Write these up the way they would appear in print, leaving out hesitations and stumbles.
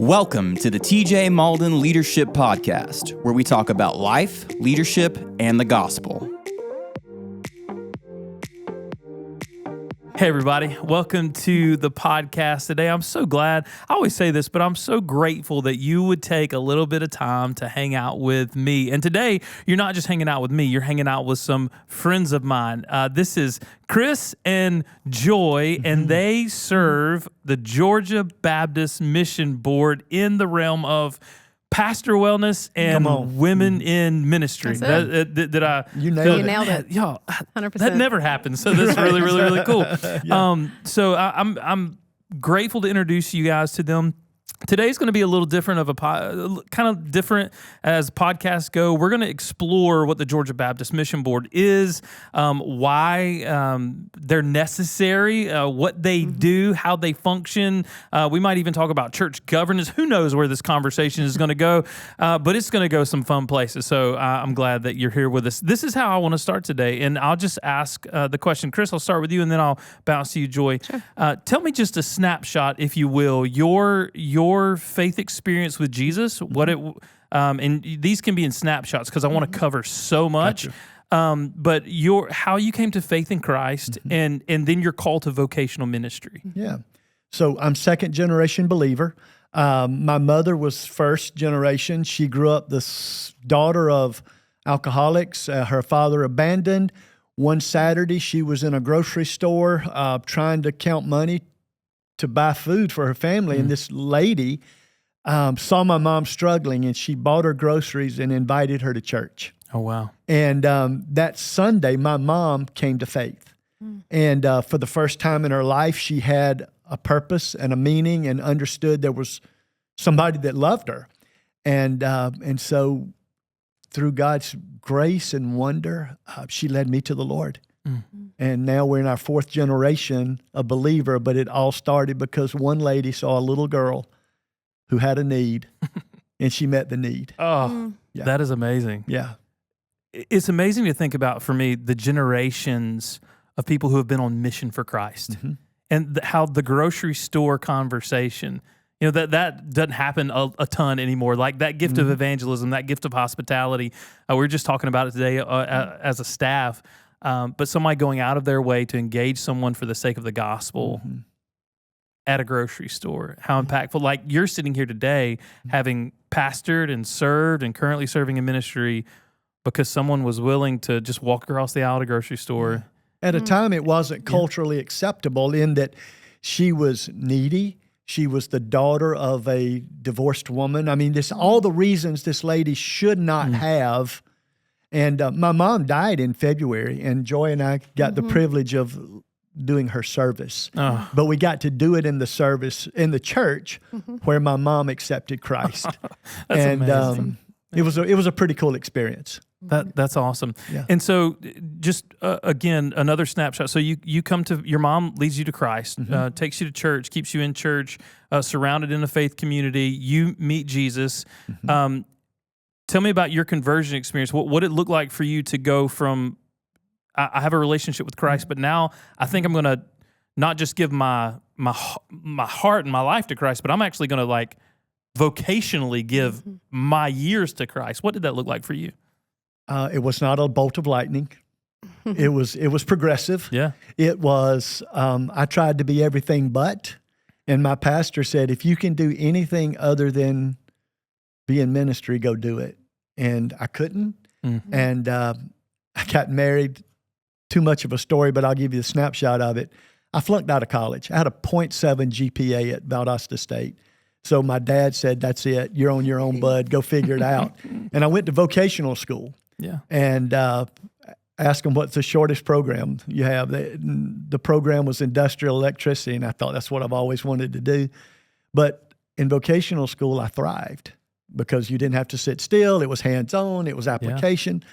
Welcome to the TJ Mauldin Leadership Podcast, where we talk about life, leadership, and the gospel. Hey, everybody. Welcome to the podcast today. I'm so glad. I always say this, but I'm so grateful that you would take a little bit of time to hang out with me. And today, you're not just hanging out with me, you're hanging out with some friends of mine. This is Chris and Joy, and they serve the Georgia Baptist Mission Board in the realm of pastor wellness and women in ministry. Did I? You nailed it. Yo, 100%. that never happens. So this is really cool. Yeah. So I'm grateful to introduce you guys to them. Today's going to be a little different of kind of different as podcasts go. We're going to explore what the Georgia Baptist Mission Board is, why they're necessary, what they do, how they function. We might even talk about church governance. Who knows where this conversation is going to go, but it's going to go some fun places. So I'm glad that you're here with us. This is how I want to start today, and I'll just ask the question. Chris, I'll start with you, and then I'll bounce to you, Joy. Sure. Tell me just a snapshot, if you will, your faith experience with Jesus, what it, and these can be in snapshots because I want to cover so much. Gotcha. But how you came to faith in Christ, and then your call to vocational ministry. Yeah. So I'm second generation believer. My mother was first generation. She grew up the daughter of alcoholics. Her father abandoned. One Saturday, she was in a grocery store trying to count money to buy food for her family. And this lady saw my mom struggling, and she bought her groceries and invited her to church. Oh, wow. And that Sunday, my mom came to faith. And for the first time in her life, she had a purpose and a meaning and understood there was somebody that loved her. And so through God's grace and wonder, she led me to the Lord. And now we're in our fourth generation, a believer, but it all started because one lady saw a little girl who had a need, and she met the need. Oh, that is amazing. Yeah. It's amazing to think about, for me, the generations of people who have been on mission for Christ, and how the grocery store conversation, that doesn't happen a ton anymore. Like that gift of evangelism, that gift of hospitality. We were just talking about it today as a staff. But somebody going out of their way to engage someone for the sake of the gospel at a grocery store, how impactful. Like you're sitting here today having pastored and served and currently serving in ministry because someone was willing to just walk across the aisle at a grocery store. At a time, it wasn't culturally acceptable in that she was needy. She was the daughter of a divorced woman. I mean, all the reasons this lady should not have. And my mom died in February, and Joy and I got the privilege of doing her service. But we got to do it in the service in the church where my mom accepted Christ. That's amazing. It was a pretty cool experience. That's awesome. Yeah. And so just, again, another snapshot. So you come to, your mom leads you to Christ, takes you to church, keeps you in church, surrounded in a faith community. You meet Jesus. Tell me about your conversion experience. What it looked like for you to go from, I have a relationship with Christ, but now I think I'm going to not just give my heart and my life to Christ, but I'm actually going to vocationally give my years to Christ. What did that look like for you? It was not a bolt of lightning. It was progressive. Yeah. It was, I tried to be everything but, and my pastor said, if you can do anything other than be in ministry, go do it. And I couldn't. And I got married. Too much of a story, but I'll give you a snapshot of it. I flunked out of college. I had a 0.7 GPA at Valdosta State. So my dad said, that's it. You're on your own, bud. Go figure it out. And I went to vocational school. Yeah. And asked them what's the shortest program you have. The program was industrial electricity, and I thought that's what I've always wanted to do. But in vocational school, I thrived, because you didn't have to sit still. It was hands-on. It was application. Yeah.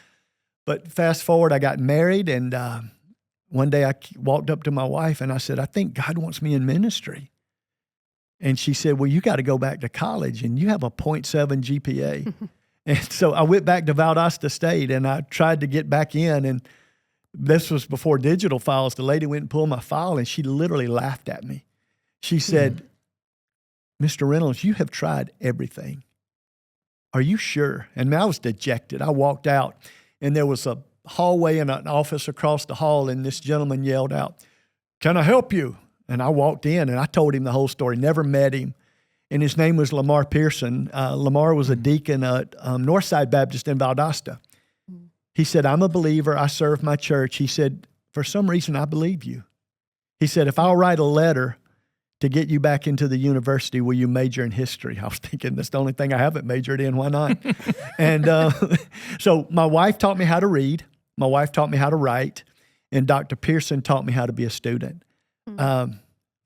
But fast forward, I got married, and one day I walked up to my wife, and I said, I think God wants me in ministry. And she said, well, you got to go back to college, and you have a 0.7 GPA. And so I went back to Valdosta State, and I tried to get back in, and this was before digital files. The lady went and pulled my file, and she literally laughed at me. She said, Mr. Reynolds, you have tried everything. Are you sure? And I was dejected. I walked out, and there was a hallway and an office across the hall, and this gentleman yelled out, "Can I help you?" And I walked in, and I told him the whole story. Never met him. And his name was Lamar Pearson. Lamar was a deacon at Northside Baptist in Valdosta. He said, "I'm a believer. I serve my church." He said, "For some reason, I believe you." He said, "If I'll write a letter to get you back into the university, will you major in history?" I was thinking, that's the only thing I haven't majored in. Why not? And so my wife taught me how to read. My wife taught me how to write. And Dr. Pearson taught me how to be a student.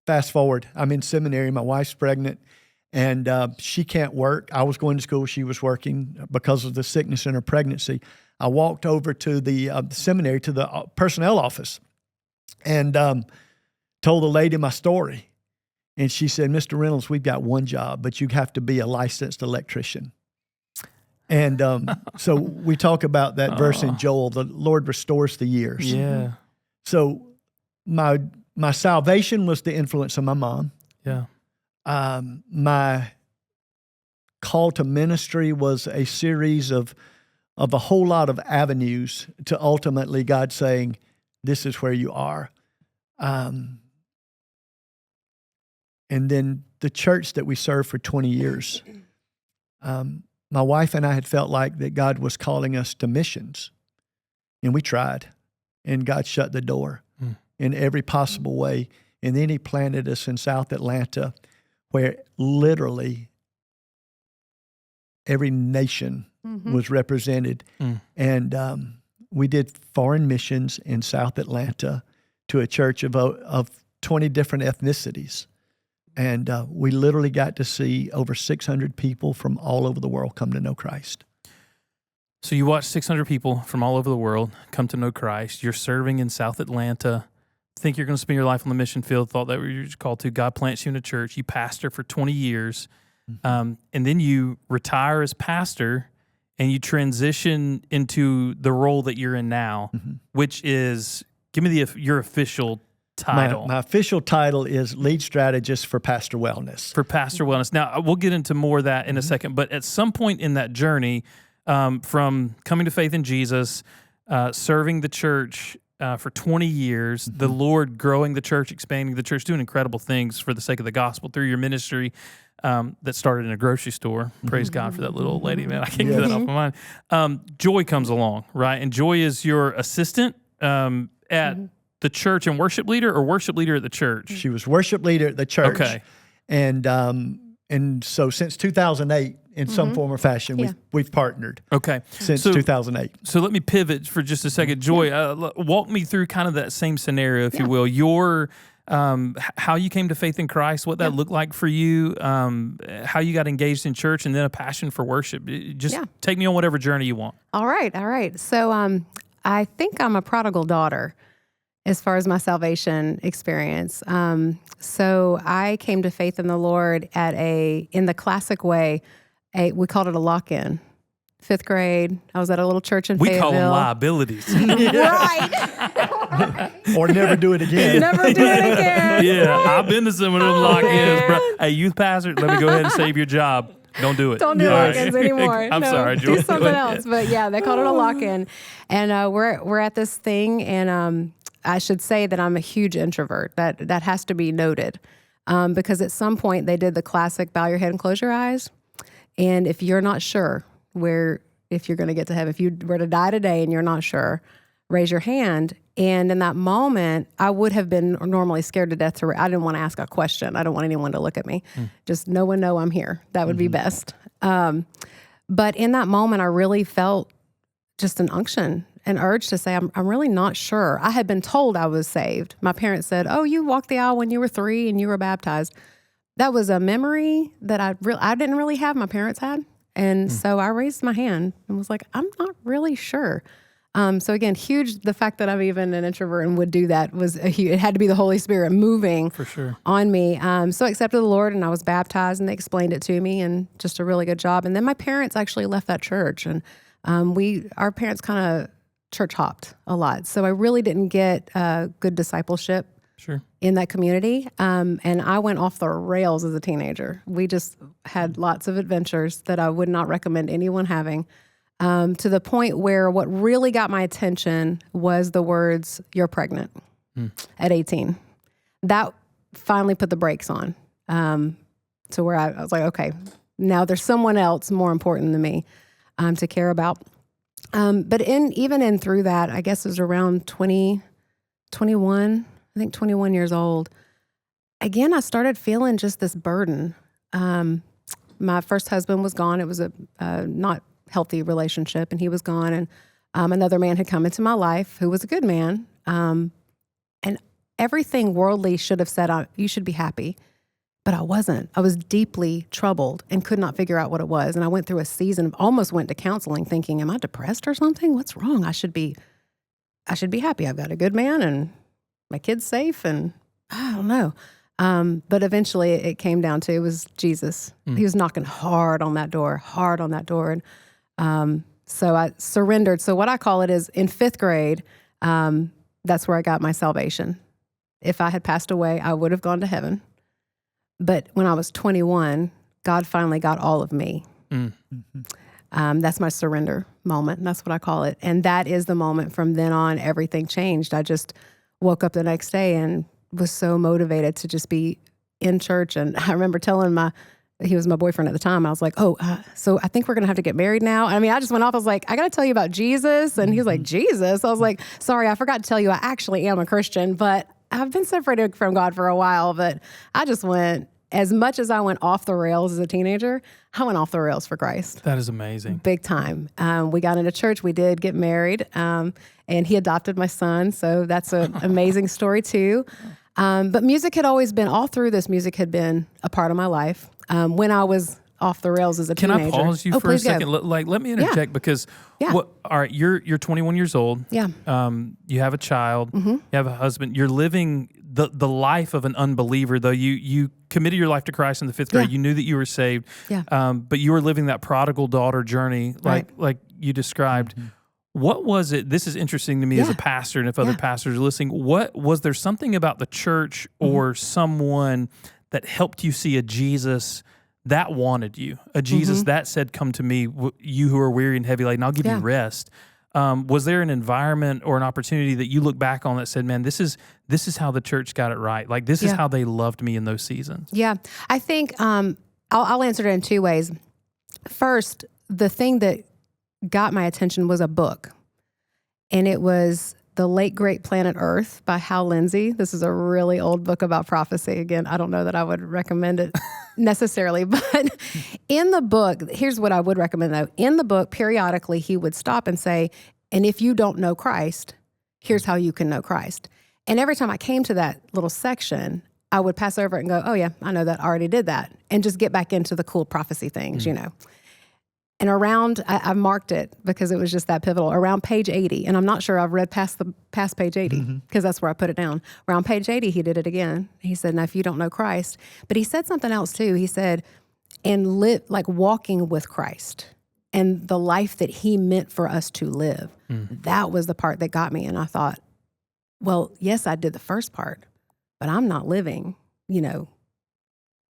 Fast forward, I'm in seminary. My wife's pregnant, and she can't work. I was going to school. She was working because of the sickness in her pregnancy. I walked over to the seminary, to the personnel office, and told the lady my story. And she said, "Mr. Reynolds, we've got one job, but you have to be a licensed electrician." And so we talk about that verse in Joel, the Lord restores the years. Yeah. So my salvation was the influence of my mom. Yeah. My call to ministry was a series of a whole lot of avenues to ultimately God saying, "This is where you are." And then the church that we served for 20 years, my wife and I had felt like that God was calling us to missions. And we tried, and God shut the door in every possible way. And then he planted us in South Atlanta, where literally every nation was represented. And we did foreign missions in South Atlanta to a church of 20 different ethnicities. And we literally got to see over 600 people from all over the world come to know Christ. So you watched 600 people from all over the world come to know Christ. You're serving in South Atlanta. Think you're going to spend your life on the mission field. Thought that you were called to. God plants you in a church. You pastor for 20 years. And then you retire as pastor and you transition into the role that you're in now, which is, give me your official title. My official title is Lead Strategist for Pastor Wellness. For Pastor Wellness. Now, we'll get into more of that in a second, but at some point in that journey, from coming to faith in Jesus, serving the church for 20 years, the Lord growing the church, expanding the church, doing incredible things for the sake of the gospel through your ministry that started in a grocery store. Praise God for that little old lady, man. I can't get that off my mind. Joy comes along, right? And Joy is your assistant at the church and worship leader, or worship leader at the church? She was worship leader at the church. Okay. And so since 2008, in some form or fashion, we've partnered. Okay. Since 2008. So let me pivot for just a second. Joy, walk me through kind of that same scenario, if you will. Your how you came to faith in Christ, what that looked like for you, how you got engaged in church, and then a passion for worship. Just take me on whatever journey you want. All right. So I think I'm a prodigal daughter as far as my salvation experience. So I came to faith in the Lord in the classic way, we called it a lock-in. 5th grade, I was at a little church in Fayetteville. We call them liabilities. Right. Or never do it again. Never do it again. Yeah, I've been to some of them lock-ins, bro. Hey, youth pastor, let me go ahead and save your job. Don't do it. Don't do lock-ins anymore. I'm sorry, Joy. Do something else. But yeah, they called it a lock-in. And we're at this thing, and I should say that I'm a huge introvert. That has to be noted. Because at some point they did the classic bow your head and close your eyes. And if you're not sure if you're going to get to heaven, if you were to die today and you're not sure, raise your hand. And in that moment, I would have been normally scared to death I didn't want to ask a question. I don't want anyone to look at me. Just know I'm here. That would be best. But in that moment, I really felt just an unction, an urge to say, I'm really not sure. I had been told I was saved. My parents said, "Oh, you walked the aisle when you were 3 and you were baptized." That was a memory that I didn't really have. My parents had. And so I raised my hand and was like, I'm not really sure. So again, huge, the fact that I'm even an introvert and would do that it had to be the Holy Spirit moving for sure on me. So I accepted the Lord and I was baptized and they explained it to me and just a really good job. And then my parents actually left that church and our parents kind of church hopped a lot. So I really didn't get good discipleship Sure. in that community. And I went off the rails as a teenager. We just had lots of adventures that I would not recommend anyone having, to the point where what really got my attention was the words, "You're pregnant," at 18. That finally put the brakes on, to where I was like, okay, now there's someone else more important than me to care about. But even through that, I guess it was around 21, I think 21 years old, again, I started feeling just this burden. My first husband was gone. It was a not healthy relationship, and he was gone. And another man had come into my life who was a good man. And everything worldly should have said, you should be happy. But I wasn't. I was deeply troubled and could not figure out what it was. And I went through a season of almost went to counseling thinking, am I depressed or something? What's wrong? I should be happy. I've got a good man and my kid's safe, and I don't know. But eventually it came down to, it was Jesus. He was knocking hard on that door. And so I surrendered. So what I call it is, in 5th grade, that's where I got my salvation. If I had passed away, I would have gone to heaven. But when I was 21, God finally got all of me. That's my surrender moment. And that's what I call it. And that is the moment from then on, everything changed. I just woke up the next day and was so motivated to just be in church. And I remember telling he was my boyfriend at the time. I was like, so I think we're going to have to get married now. I mean, I just went off. I was like, I got to tell you about Jesus. And he was like, Jesus? I was like, sorry, I forgot to tell you I actually am a Christian, but I've been separated from God for a while. But I just went, as much as I went off the rails as a teenager, I went off the rails for Christ. That is amazing. Big time. We got into church. We did get married. And he adopted my son. So that's an amazing story too. But music had always been, all through this, music had been a part of my life. When I was off the rails as a teenager. Can I pause you for a second? Let me interject because, all right, you're 21 years old. Yeah. You have a child. You have a husband. You're living the life of an unbeliever, though you committed your life to Christ in the 5th grade. You knew that you were saved. But you were living that prodigal daughter journey, like you described. What was it? This is interesting to me as a pastor, and if other pastors are listening, was there something about the church or someone that helped you see a Jesus that wanted you, a Jesus that said, come to me, you who are weary and heavy laden, I'll give you rest? Was there an environment or an opportunity that you look back on that said, man, this is how the church got it right? Like, this is how they loved me in those seasons? Yeah. I think I'll answer it in 2 ways. First, the thing that got my attention was a book, and it was The Late Great Planet Earth by Hal Lindsey. This is a really old book about prophecy. Again, I don't know that I would recommend it necessarily, but in the book, here's what I would recommend though. In the book, periodically, he would stop and say, and if you don't know Christ, here's how you can know Christ. And every time I came to that little section, I would pass over it and go, oh yeah, I know that, I already did that. And just get back into the cool prophecy things, you know. And around, I marked it because it was just that pivotal, around page 80. And I'm not sure I've read past page 80 because that's where I put it down. Around page 80, he did it again. He said, now if you don't know Christ, but he said something else too. He said, and live, like walking with Christ and the life that he meant for us to live. That was the part that got me. And I thought, well, yes, I did the first part, but I'm not living, you know,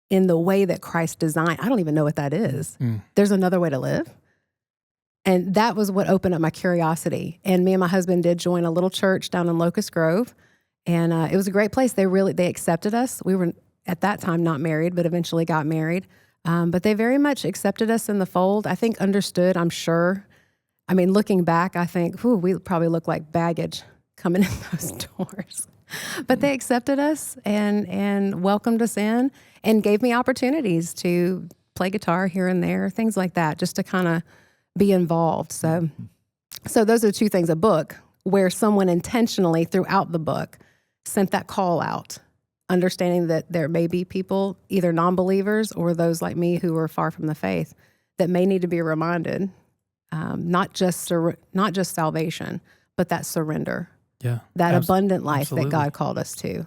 in the way that Christ designed. I don't even know what that is. There's another way to live. And that was what opened up my curiosity. And me and my husband did join a little church down in Locust Grove. And it was a great place. They accepted us. We were at that time not married, but eventually got married. But they very much accepted us in the fold. I think understood, I'm sure. I mean, looking back, I think, we probably look like baggage coming in those doors. But they accepted us and welcomed us in and gave me opportunities to play guitar here and there, things like that, just to kind of be involved. So those are 2 things, a book where someone intentionally throughout the book sent that call out, understanding that there may be people, either non-believers or those like me who are far from the faith, that may need to be reminded, not just salvation, but that surrender. Yeah, that abundant life that God called us to.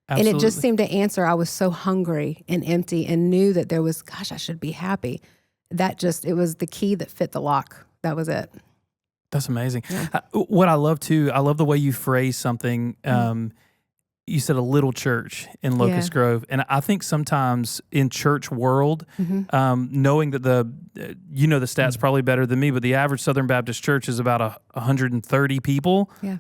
Absolutely. And it just seemed to answer. I was so hungry and empty and knew that there was, gosh, I should be happy. It was the key that fit the lock. That was it. That's amazing. Yeah. What I love too, I love the way you phrase something. you said a little church in Locust Grove, and I think sometimes in church world, knowing that the stats probably better than me, but the average Southern Baptist church is about 130 people. Yeah.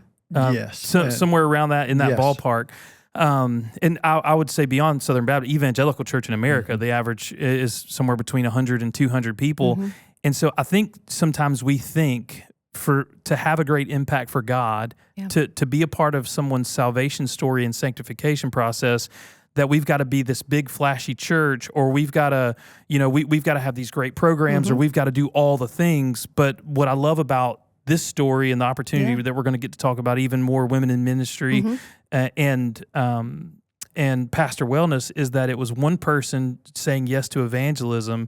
Somewhere around that, in that ballpark. And I would say beyond Southern Baptist, evangelical church in America, the average is somewhere between 100 and 200 people. And so I think sometimes we think to have a great impact for God, to be a part of someone's salvation story and sanctification process, that we've got to be this big flashy church, or we've got to, we've got to have these great programs, or we've got to do all the things. But what I love about this story and the opportunity that we're going to get to talk about even more women in ministry and pastor wellness is that it was one person saying yes to evangelism.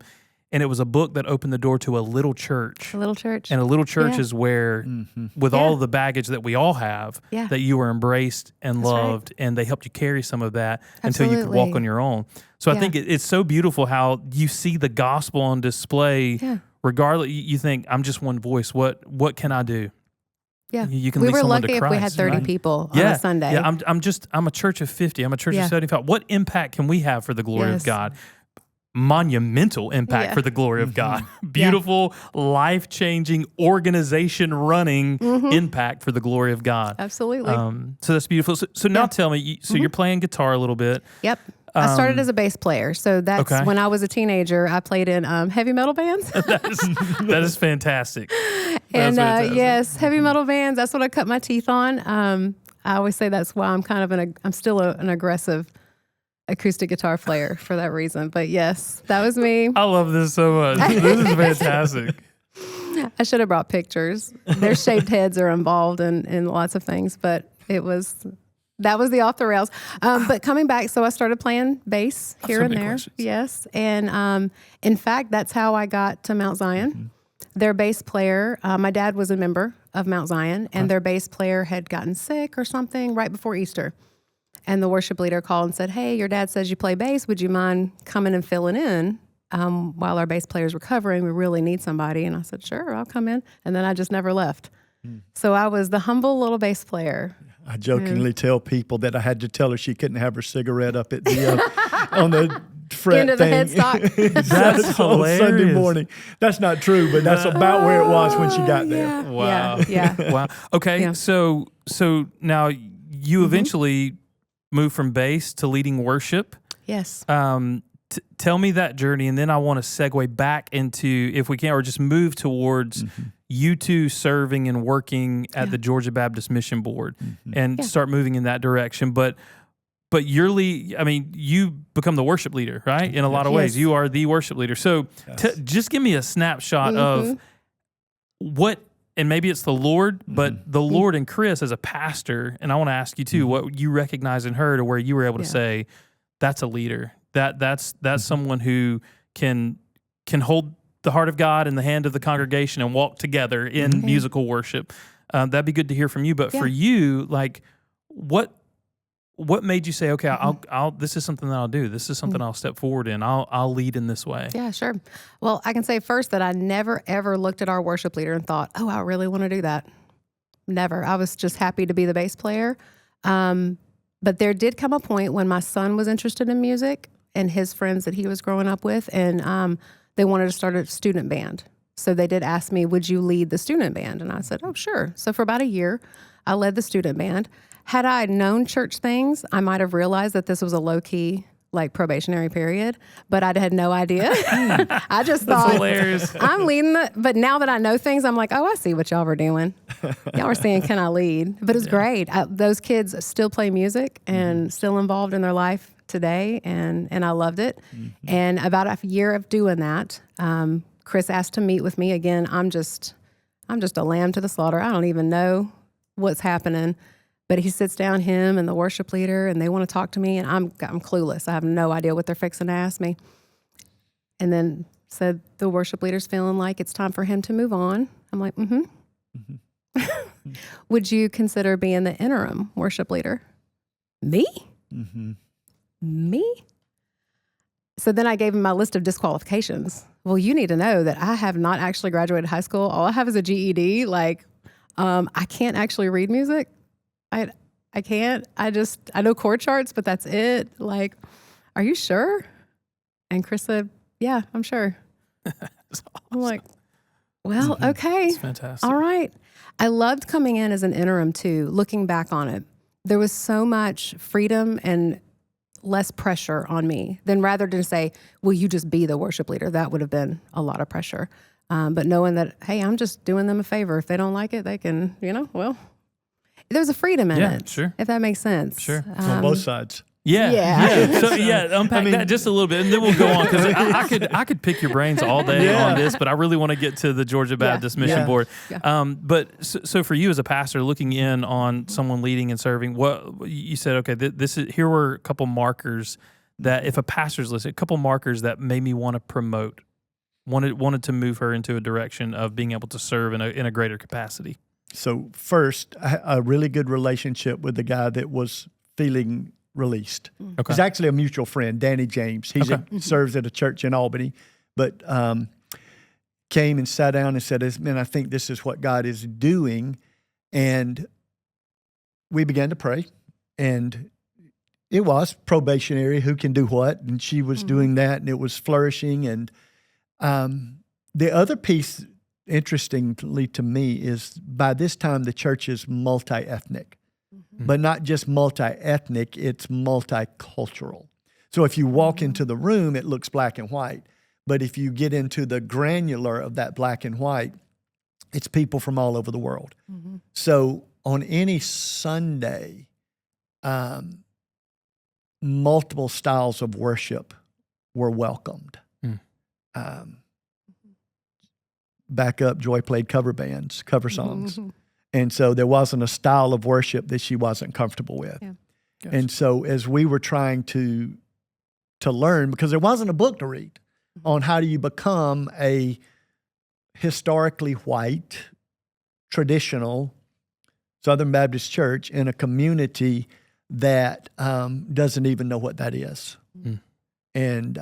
And it was a book that opened the door to a little church. A little church. And a little church is where, with all the baggage that we all have, that you were embraced and loved, and they helped you carry some of that until you could walk on your own. So I think it's so beautiful how you see the gospel on display. Regardless, you think, I'm just one voice. What can I do? Yeah, you can we lead were someone lucky to Christ, if we had 30 people on a Sunday. Yeah, I'm a church of 50. I'm a church of 75. What impact can we have for the glory of God? Monumental impact for the glory of God. Beautiful, life-changing, organization-running impact for the glory of God. Absolutely. So that's beautiful. So now tell me, you're playing guitar a little bit. Yep. I started as a bass player. So that's when I was a teenager. I played in heavy metal bands. that is fantastic. Yes, heavy metal bands. That's what I cut my teeth on. I always say that's why I'm kind of I'm still an aggressive acoustic guitar player for that reason. But yes, that was me. I love this so much. This is fantastic. I should have brought pictures. Their shaved heads are involved in lots of things, but that was the off the rails. But coming back, so I started playing bass here and there. Questions. Yes. And in fact, that's how I got to Mount Zion. Their bass player, my dad was a member of Mount Zion, and their bass player had gotten sick or something right before Easter. And the worship leader called and said, "Hey, your dad says you play bass. Would you mind coming and filling in while our bass player's recovering? We really need somebody." And I said, "Sure, I'll come in." And then I just never left. So I was the humble little bass player. I jokingly tell people that I had to tell her she couldn't have her cigarette up at the on the fret End of thing. the headstock. That's on hilarious. Sunday morning. That's not true, but that's about where it was when she got there. Wow. Yeah. Wow. Okay. Yeah. So now you eventually moved from bass to leading worship. Yes. Tell me that journey, and then I want to segue back into, if we can, or just move towards you two serving and working at the Georgia Baptist Mission Board, and start moving in that direction. But you become the worship leader, right? In a lot of ways, you are the worship leader. So just give me a snapshot of what, and maybe it's the Lord, but the Lord and Chris as a pastor, and I want to ask you too, what you recognize in her to where you were able to say, that's a leader. That's someone who can hold the heart of God in the hand of the congregation and walk together in musical worship. That'd be good to hear from you. But for you, like, what made you say, okay, I'll this is something that I'll do. This is something I'll step forward in. I'll lead in this way. Yeah, sure. Well, I can say first that I never, ever looked at our worship leader and thought, oh, I really want to do that. Never. I was just happy to be the bass player. But there did come a point when my son was interested in music and his friends that he was growing up with, and they wanted to start a student band. So they did ask me, would you lead the student band? And I said, oh, sure. So for about a year, I led the student band. Had I known church things, I might have realized that this was a low-key, like, probationary period, but I had no idea. I just thought, hilarious. I'm leading but now that I know things, I'm like, oh, I see what y'all were doing. Y'all were saying, can I lead? But it's great. Those kids still play music and still involved in their life today, and I loved it. And about a year of doing that, Chris asked to meet with me again. I'm just a lamb to the slaughter. I don't even know what's happening. But he sits down, him and the worship leader, and they want to talk to me, and I'm clueless. I have no idea what they're fixing to ask me. And then said the worship leader's feeling like it's time for him to move on. I'm like, Would you consider being the interim worship leader? Me? Me? So then I gave him my list of disqualifications. Well, you need to know that I have not actually graduated high school. All I have is a GED. Like, I can't actually read music. I I can't. I know chord charts, but that's it. Like, are you sure? And Chris said, yeah, I'm sure. That's awesome. I'm like, well, okay. It's fantastic. All right. I loved coming in as an interim too, looking back on it. There was so much freedom and less pressure on me than rather than say, will you just be the worship leader? That would have been a lot of pressure. But knowing that, hey, I'm just doing them a favor. If they don't like it, they can, well, there's a freedom in it. Sure. If that makes sense. Sure. On both sides. Yeah. So unpack that just a little bit, and then we'll go on, because I could pick your brains all day on this, but I really want to get to the Georgia Baptist Mission Board. Yeah. But so for you as a pastor, looking in on someone leading and serving, what you said, okay, here were a couple markers that, if a pastor's listening, a couple markers that made me want to promote, wanted to move her into a direction of being able to serve in a greater capacity. So first, a really good relationship with the guy that was feeling released. Okay. He's actually a mutual friend, Danny James. He serves at a church in Albany, but came and sat down and said, man, I think this is what God is doing. And we began to pray, and it was probationary, who can do what, and she was doing that, and it was flourishing. And the other piece, interestingly to me, is by this time the church is multi-ethnic. But not just multi-ethnic, it's multicultural. So if you walk into the room, it looks black and white. But if you get into the granular of that black and white, it's people from all over the world. So on any Sunday, multiple styles of worship were welcomed. Back up, Joy played cover bands, cover songs. And so there wasn't a style of worship that she wasn't comfortable with. Yeah. Gotcha. And so as we were trying to learn, because there wasn't a book to read on how do you become a historically white, traditional Southern Baptist church in a community that doesn't even know what that is. And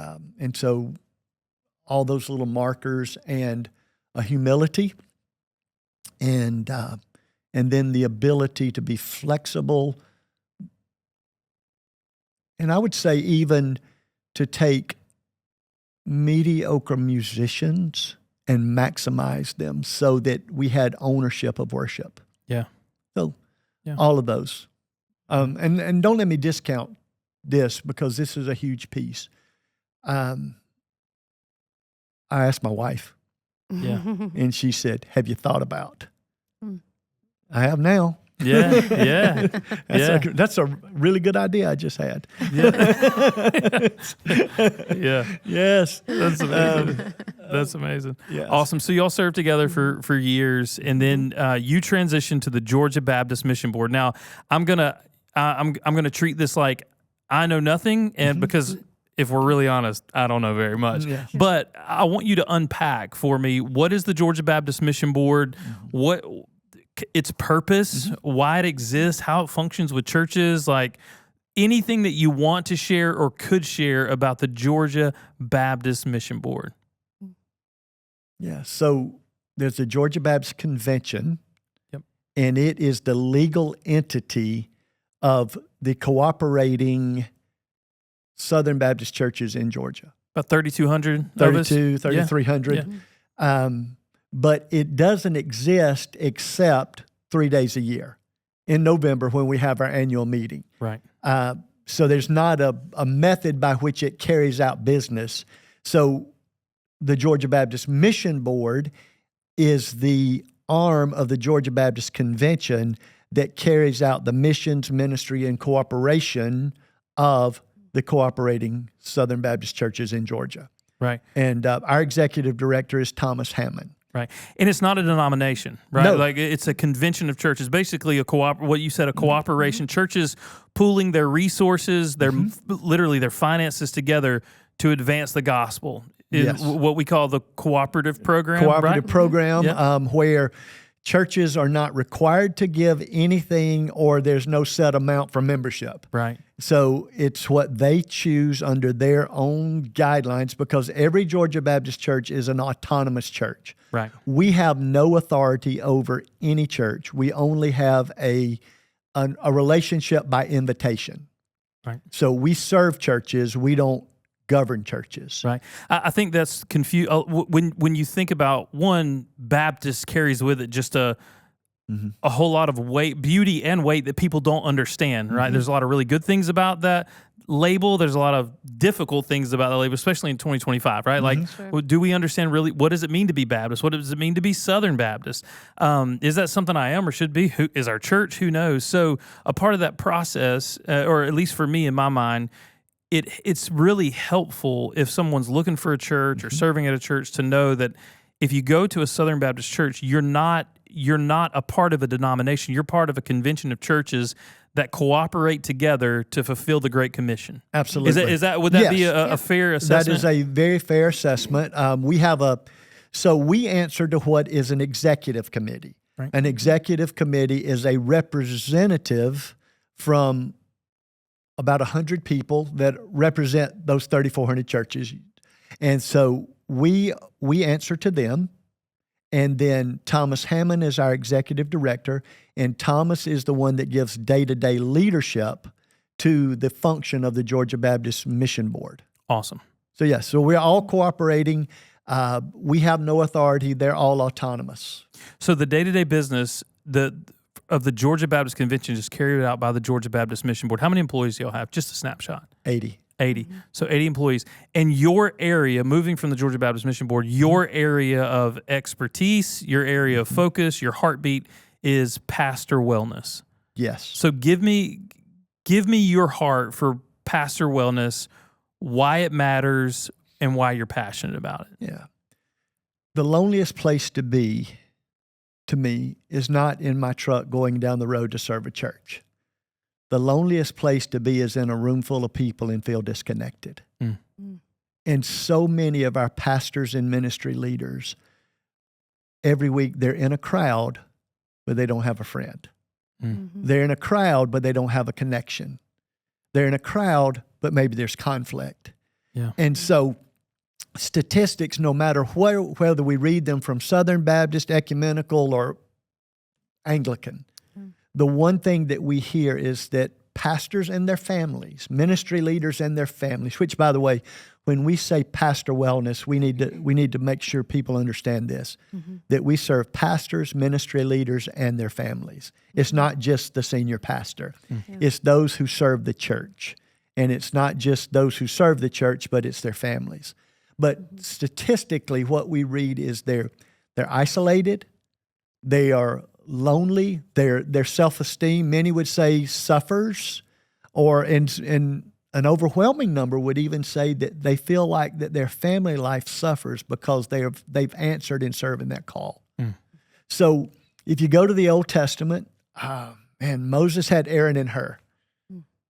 so all those little markers, and a humility, and then the ability to be flexible. And I would say even to take mediocre musicians and maximize them so that we had ownership of worship. Yeah. So all of those. And don't let me discount this, because this is a huge piece. I asked my wife, and she said, have you thought about? I have now. Yeah. That's a really good idea I just had. Yes. That's amazing. That's amazing. Yes. Awesome. So y'all served together for years, and then you transitioned to the Georgia Baptist Mission Board. Now, I'm gonna treat this like I know nothing, and because if we're really honest, I don't know very much. Yeah. But I want you to unpack for me, what is the Georgia Baptist Mission Board? What its purpose, why it exists, how it functions with churches, like anything that you want to share or could share about the Georgia Baptist Mission Board. Yeah. So there's the Georgia Baptist Convention, and it is the legal entity of the cooperating Southern Baptist churches in Georgia. About 3,200? 3,300. But it doesn't exist except 3 days a year in November when we have our annual meeting. Right. So there's not a method by which it carries out business. So the Georgia Baptist Mission Board is the arm of the Georgia Baptist Convention that carries out the missions, ministry, and cooperation of the cooperating Southern Baptist churches in Georgia. Right. And our executive director is Thomas Hammond. Right. And it's not a denomination, right? No. Like it's a convention of churches, basically what you said, a cooperation. Churches pooling their resources, literally their finances together to advance the gospel. Yes. What we call the cooperative program. Cooperative program, where churches are not required to give anything, or there's no set amount for membership. Right. So it's what they choose under their own guidelines, because every Georgia Baptist church is an autonomous church. Right. We have no authority over any church. We only have a a relationship by invitation. Right. So we serve churches. We don't govern churches. Right. I think that's confused. When you think about one, Baptist carries with it just a whole lot of weight, beauty and weight that people don't understand, right? There's a lot of really good things about that label. There's a lot of difficult things about that label, especially in 2025, right? Like, do we understand really what does it mean to be Baptist? What does it mean to be Southern Baptist? Is that something I am or should be? Who is our church? Who knows? So a part of that process, or at least for me in my mind, it's really helpful if someone's looking for a church or serving at a church to know that if you go to a Southern Baptist church, you're not a part of a denomination. You're part of a convention of churches that cooperate together to fulfill the Great Commission. Absolutely. Would that be Yes. a fair assessment? That is a very fair assessment. We answer to what is an executive committee. Right. An executive committee is a representative from about 100 people that represent those 3,400 churches. And so we answer to them. And then Thomas Hammond is our executive director, and Thomas is the one that gives day-to-day leadership to the function of the Georgia Baptist Mission Board. Awesome. So, yes, so we're all cooperating. We have no authority. They're all autonomous. So the day-to-day business of the Georgia Baptist Convention is carried out by the Georgia Baptist Mission Board. How many employees do y'all have? Just a snapshot. 80. 80. So 80 employees. And your area, moving from the Georgia Baptist Mission Board, your area of expertise, your area of focus, your heartbeat is pastor wellness. Yes. So give me your heart for pastor wellness, why it matters, and why you're passionate about it. Yeah. The loneliest place to be, to me, is not in my truck going down the road to serve a church. The loneliest place to be is in a room full of people and feel disconnected. And so many of our pastors and ministry leaders, every week they're in a crowd, but they don't have a friend. They're in a crowd, but they don't have a connection. They're in a crowd, but maybe there's conflict. Yeah. And so statistics, no matter whether we read them from Southern Baptist, Ecumenical, or Anglican, the one thing that we hear is that pastors and their families, ministry leaders and their families, which, by the way, when we say pastor wellness, we need to make sure people understand this, that we serve pastors, ministry leaders, and their families. It's not just the senior pastor. It's those who serve the church. And it's not just those who serve the church, but it's their families. But statistically, what we read is they're isolated, they are lonely, their self-esteem, many would say, suffers, or in an overwhelming number would even say that they feel like that their family life suffers because they've answered and served in that call. So if you go to the Old Testament, Moses had Aaron and Hur.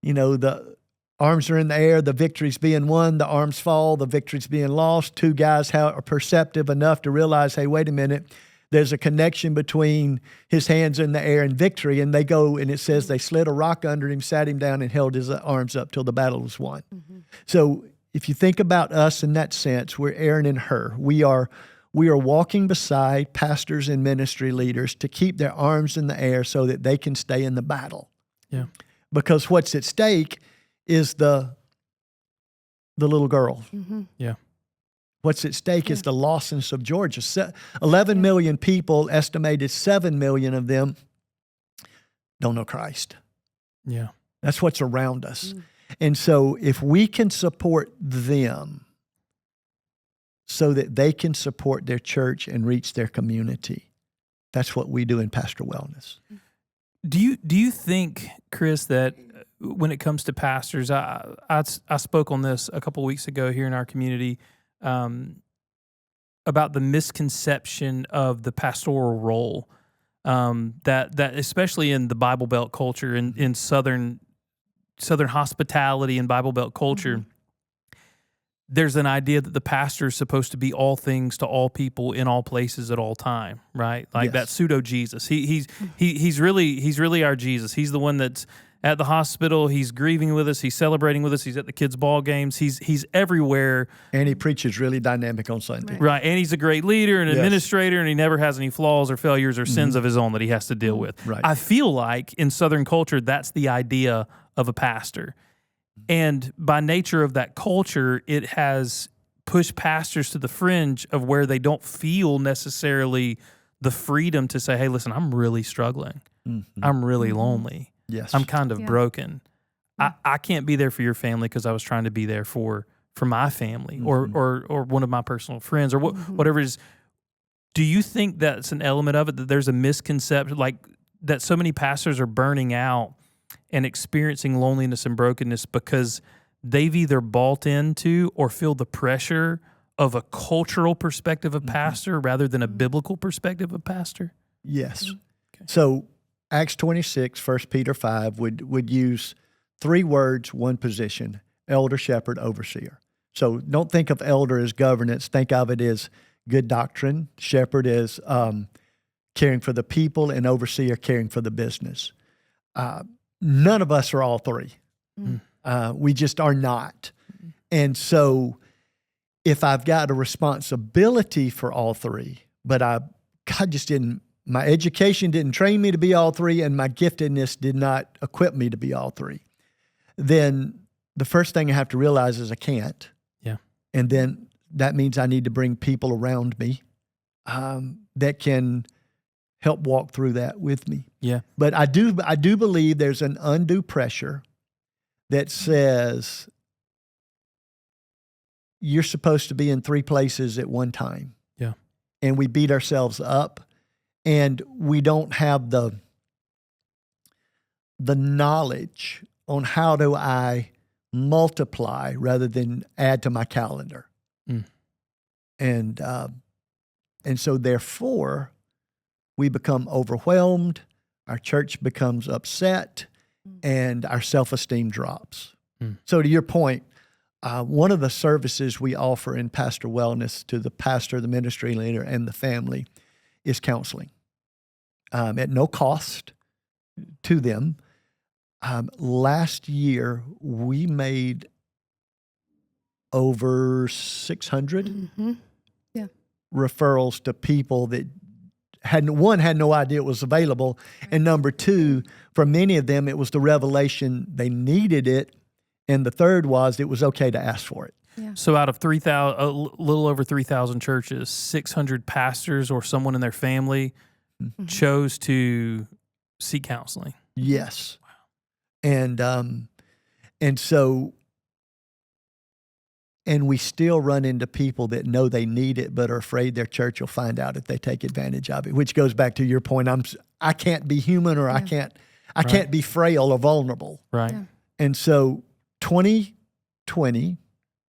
You know, the arms are in the air, the victory's being won, the arms fall, the victory's being lost. Two guys are perceptive enough to realize, hey, wait a minute, there's a connection between his hands in the air and victory, and they go, and it says they slid a rock under him, sat him down, and held his arms up till the battle was won. So if you think about us in that sense, we're Aaron and Hur. We are walking beside pastors and ministry leaders to keep their arms in the air so that they can stay in the battle. Yeah. Because what's at stake is the little girl. Yeah. What's at stake is the lostness of Georgia. 11 million people, estimated 7 million of them don't know Christ. Yeah. That's what's around us. And so if we can support them so that they can support their church and reach their community, that's what we do in pastoral wellness. Do you think, Chris, that when it comes to pastors, I spoke on this a couple of weeks ago here in our community, about the misconception of the pastoral role, that especially in the Bible Belt culture, in Southern hospitality and Bible Belt culture, there's an idea that the pastor is supposed to be all things to all people in all places at all time, right? Like that pseudo Jesus. He's really our Jesus. He's the one that's at the hospital. He's grieving with us. He's celebrating with us. He's at the kids' ball games. He's everywhere. And he preaches really dynamic on Sunday. Right. And he's a great leader and Yes. administrator, and he never has any flaws or failures or sins of his own that he has to deal with. Right. I feel like in Southern culture, that's the idea of a pastor. And by nature of that culture, it has pushed pastors to the fringe of where they don't feel necessarily the freedom to say, hey, listen, I'm really struggling. I'm really lonely. Yes. I'm kind of broken. I can't be there for your family because I was trying to be there for my family or one of my personal friends or whatever it is. Do you think that's an element of it, that there's a misconception, like that so many pastors are burning out and experiencing loneliness and brokenness because they've either bought into or feel the pressure of a cultural perspective of pastor rather than a biblical perspective of pastor? Yes. Okay. So Acts 26, 1 Peter 5 would use 3 words, 1 position: elder, shepherd, overseer. So don't think of elder as governance. Think of it as good doctrine. Shepherd is caring for the people, and overseer caring for the business. None of us are all 3. We just are not. And so if I've got a responsibility for all 3, but God just didn't, my education didn't train me to be all 3, and my giftedness did not equip me to be all 3, then the first thing I have to realize is I can't. Yeah. And then that means I need to bring people around me that can help walk through that with me. Yeah. But I do believe there's an undue pressure that says you're supposed to be in 3 places at one time. Yeah. And we beat ourselves up, and we don't have the knowledge on how do I multiply rather than add to my calendar. And so therefore we become overwhelmed, our church becomes upset, and our self-esteem drops. So to your point, one of the services we offer in Pastor Wellness to the pastor, the ministry leader, and the family is counseling at no cost to them. Last year, we made over 600 referrals to people that had no idea it was available, and number 2, for many of them, it was the revelation they needed it, and the third was it was okay to ask for it. Yeah. So out of 3,000, a little over 3,000 churches, 600 pastors or someone in their family chose to seek counseling. Yes. Wow. And so, and we still run into people that know they need it, but are afraid their church will find out if they take advantage of it, which goes back to your point. I can't be human, or I can't be frail or vulnerable. Right. Yeah. And so 2020,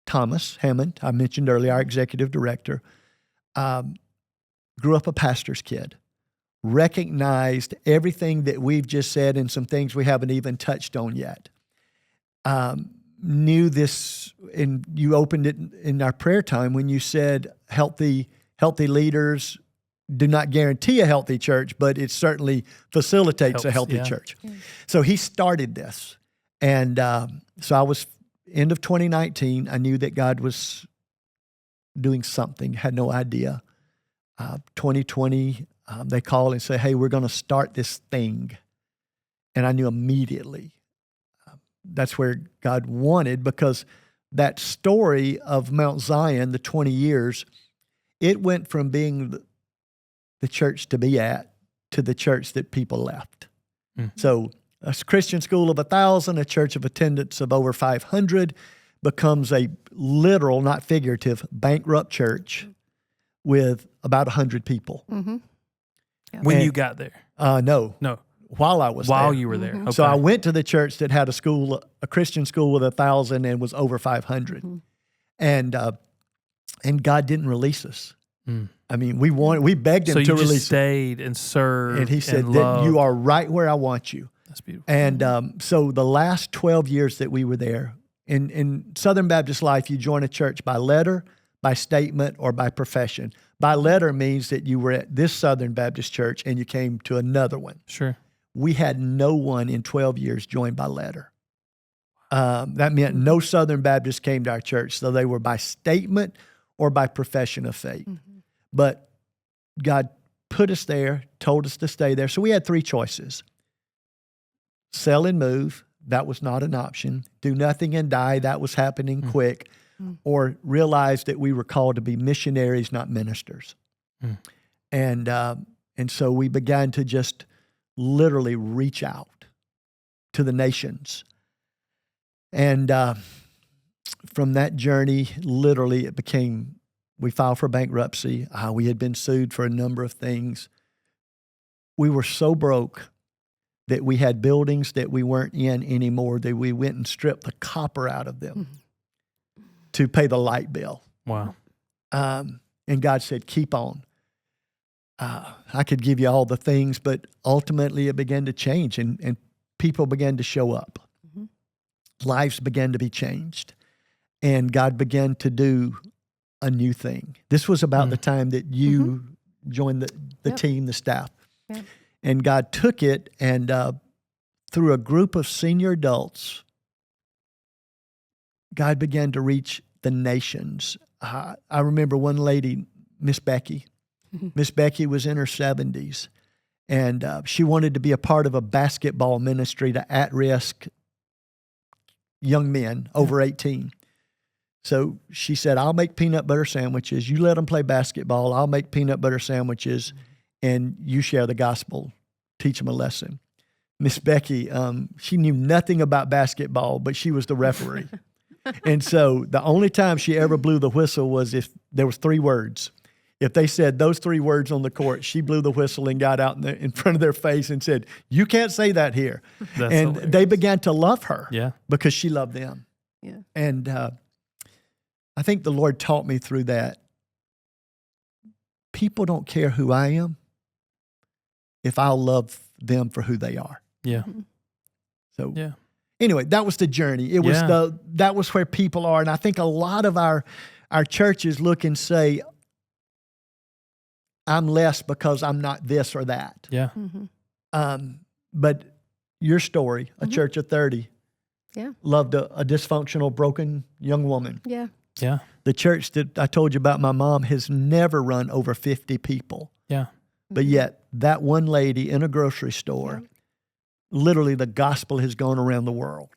Thomas Hammond, I mentioned earlier, our executive director, grew up a pastor's kid, recognized everything that we've just said and some things we haven't even touched on yet. Knew this, and you opened it in our prayer time when you said healthy leaders do not guarantee a healthy church, but it certainly facilitates a healthy church. Yeah. So he started this. And so I was, end of 2019, I knew that God was doing something, had no idea. 2020, they call and say, hey, we're going to start this thing. And I knew immediately that's where God wanted, because that story of Mount Zion, the 20 years, it went from being the church to be at to the church that people left. So a Christian school of 1,000, a church of attendance of over 500, becomes a literal, not figurative, bankrupt church with about 100 people. Yeah. When you got there? No. While I was there. While you were there. Okay. So I went to the church that had a Christian school with 1,000 and was over 500. And God didn't release us. I mean, we begged him to release us. So you just stayed and served. And he said that you are right where I want you. That's beautiful. And so the last 12 years that we were there, in Southern Baptist life, you join a church by letter, by statement, or by profession. By letter means that you were at this Southern Baptist church and you came to another one. Sure. we had no one in 12 years joined by letter. That meant no Southern Baptists came to our church, so they were by statement or by profession of faith. But God put us there, told us to stay there. So we had three choices. Sell and move, that was not an option. Do nothing and die, that was happening quick. Or realize that we were called to be missionaries, not ministers. And so we began to just literally reach out to the nations. And from that journey, literally it became, we filed for bankruptcy. We had been sued for a number of things. We were so broke that we had buildings that we weren't in anymore, that we went and stripped the copper out of them to pay the light bill. Wow. And God said, keep on. I could give you all the things, but ultimately it began to change and people began to show up. Lives began to be changed. And God began to do a new thing. This was about the time that you joined the team, the staff. Yep. And God took it and through a group of senior adults, God began to reach the nations. I remember one lady, Miss Becky. Miss Becky was in her 70s, and she wanted to be a part of a basketball ministry to at-risk young men over 18. So she said, I'll make peanut butter sandwiches. You let them play basketball. I'll make peanut butter sandwiches, and you share the gospel. Teach them a lesson. Miss Becky, she knew nothing about basketball, but she was the referee. And so the only time she ever blew the whistle was if there was 3 words. If they said those 3 words on the court, she blew the whistle and got out in front of their face and said, you can't say that here. That's and hilarious. they began to love her Yeah. because she loved them. Yeah. And I think the Lord taught me through that. People don't care who I am if I'll love them for who they are. Yeah. So Yeah. anyway, that was the journey. It was that was where people are. And I think a lot of our churches look and say, I'm less because I'm not this or that. Yeah. But your story, a church of 30, Yeah. loved a dysfunctional, broken young woman. Yeah. Yeah. The church that I told you about, my mom, has never run over 50 people. Yeah. But yet that one lady in a grocery store, literally the gospel has gone around the world.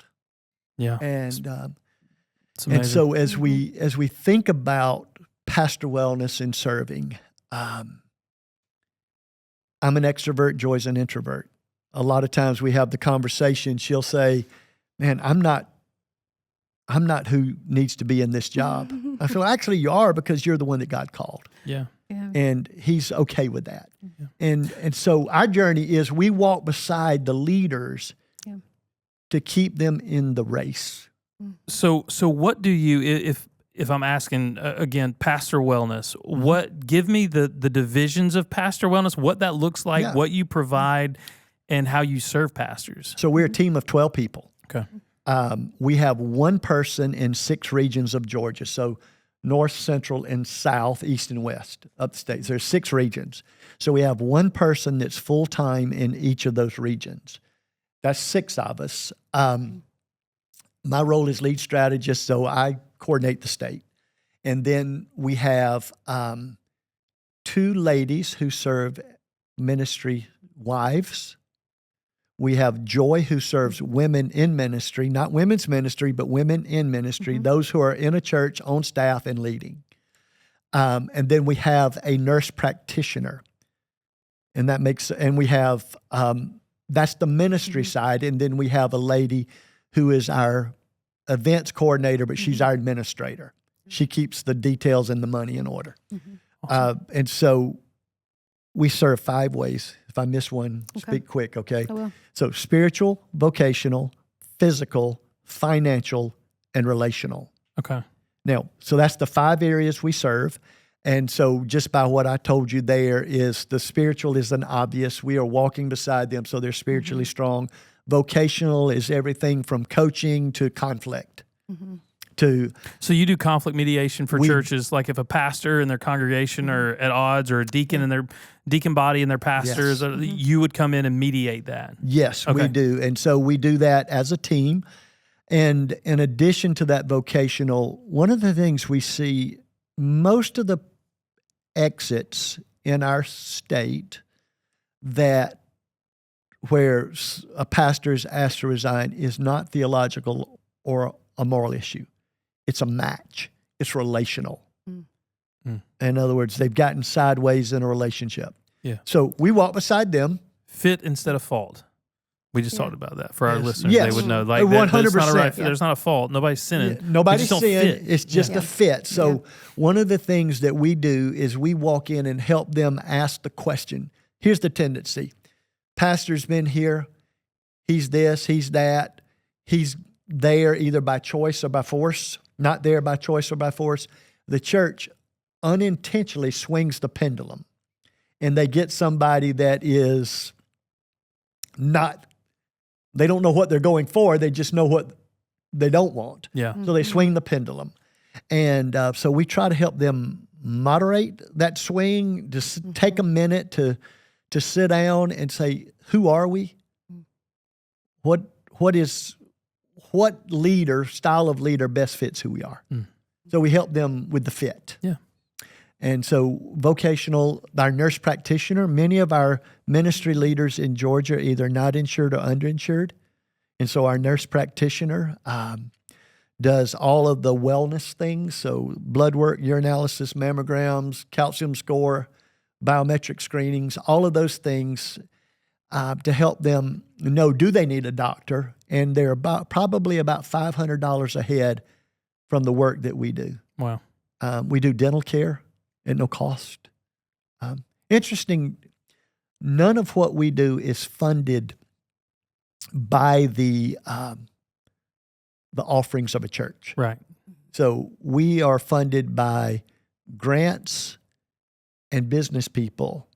Yeah. And It's amazing. and so as we think about pastor wellness and serving, I'm an extrovert, Joy's an introvert. A lot of times we have the conversation, she'll say, man, I'm not who needs to be in this job. I feel actually you are, because you're the one that God called. Yeah. Yeah. And he's okay with that. And so our journey is we walk beside the leaders to keep them in the race. So what do you, if I'm asking again, pastor wellness, what, give me the divisions of pastor wellness, what that looks like, what you provide, and how you serve pastors. So we're a team of 12 people. Okay. We have one person in 6 regions of Georgia. So north, central, and south, east, and west of the states. There's 6 regions. So we have one person that's full-time in each of those regions. That's 6 of us. My role is lead strategist, so I coordinate the state. And then we have 2 ladies who serve ministry wives. We have Joy, who serves women in ministry, not women's ministry, but women in ministry, those who are in a church, on staff, and leading. And then we have a nurse practitioner. And we have, that's the ministry side. And then we have a lady who is our events coordinator, but she's our administrator. She keeps the details and the money in order. Awesome. And so we serve 5 ways. If I miss one, speak quick, okay? I will. So spiritual, vocational, physical, financial, and relational. Okay. Now, so that's the 5 areas we serve. And so just by what I told you there is the spiritual is an obvious. We are walking beside them so they're spiritually strong. Vocational is everything from coaching to conflict, So you do conflict mediation for churches, like if a pastor and their congregation are at odds, or a deacon and their deacon body and their pastors, you would come in and mediate that. Yes, Okay. we do. And so we do that as a team. And in addition to that vocational, one of the things we see, most of the exits in our state where a pastor is asked to resign is not theological or a moral issue. It's a match. It's relational. In other words, they've gotten sideways in a relationship. Yeah. So we walk beside them. Fit instead of fault. We just talked about that for our listeners. Yes. They would know. Like 100%. There's not a fault. Nobody's sinning. Nobody's They just don't sin. fit. It's just a fit. So one of the things that we do is we walk in and help them ask the question. Here's the tendency. Pastor's been here. He's this, he's that. He's there either by choice or by force, not there by choice or by force. The church unintentionally swings the pendulum, and they get somebody that is not, they don't know what they're going for. They just know what they don't want. Yeah. So they swing the pendulum. And so we try to help them moderate that swing, just take a minute to sit down and say, who are we? What style of leader best fits who we are? So we help them with the fit. Yeah. And so vocational, our nurse practitioner, many of our ministry leaders in Georgia are either not insured or underinsured. And so our nurse practitioner does all of the wellness things. So blood work, urinalysis, mammograms, calcium score, biometric screenings, all of those things to help them know, do they need a doctor? And they're probably about $500 ahead from the work that we do. Wow. We do dental care at no cost. Interesting, none of what we do is funded by the offerings of a church. Right. So we are funded by grants and business people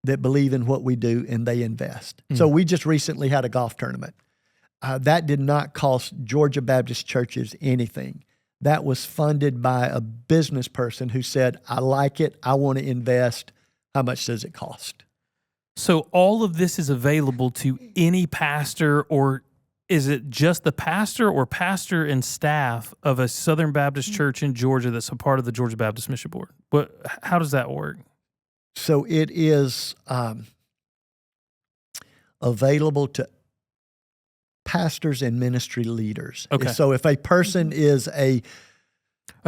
that believe in what we do, and they invest. So we just recently had a golf tournament. That did not cost Georgia Baptist churches anything. That was funded by a business person who said, I like it, I want to invest. How much does it cost? So all of this is available to any pastor, or is it just the pastor or pastor and staff of a Southern Baptist church in Georgia that's a part of the Georgia Baptist Mission Board? How does that work? So it is available to pastors and ministry leaders. Okay. So if a person is a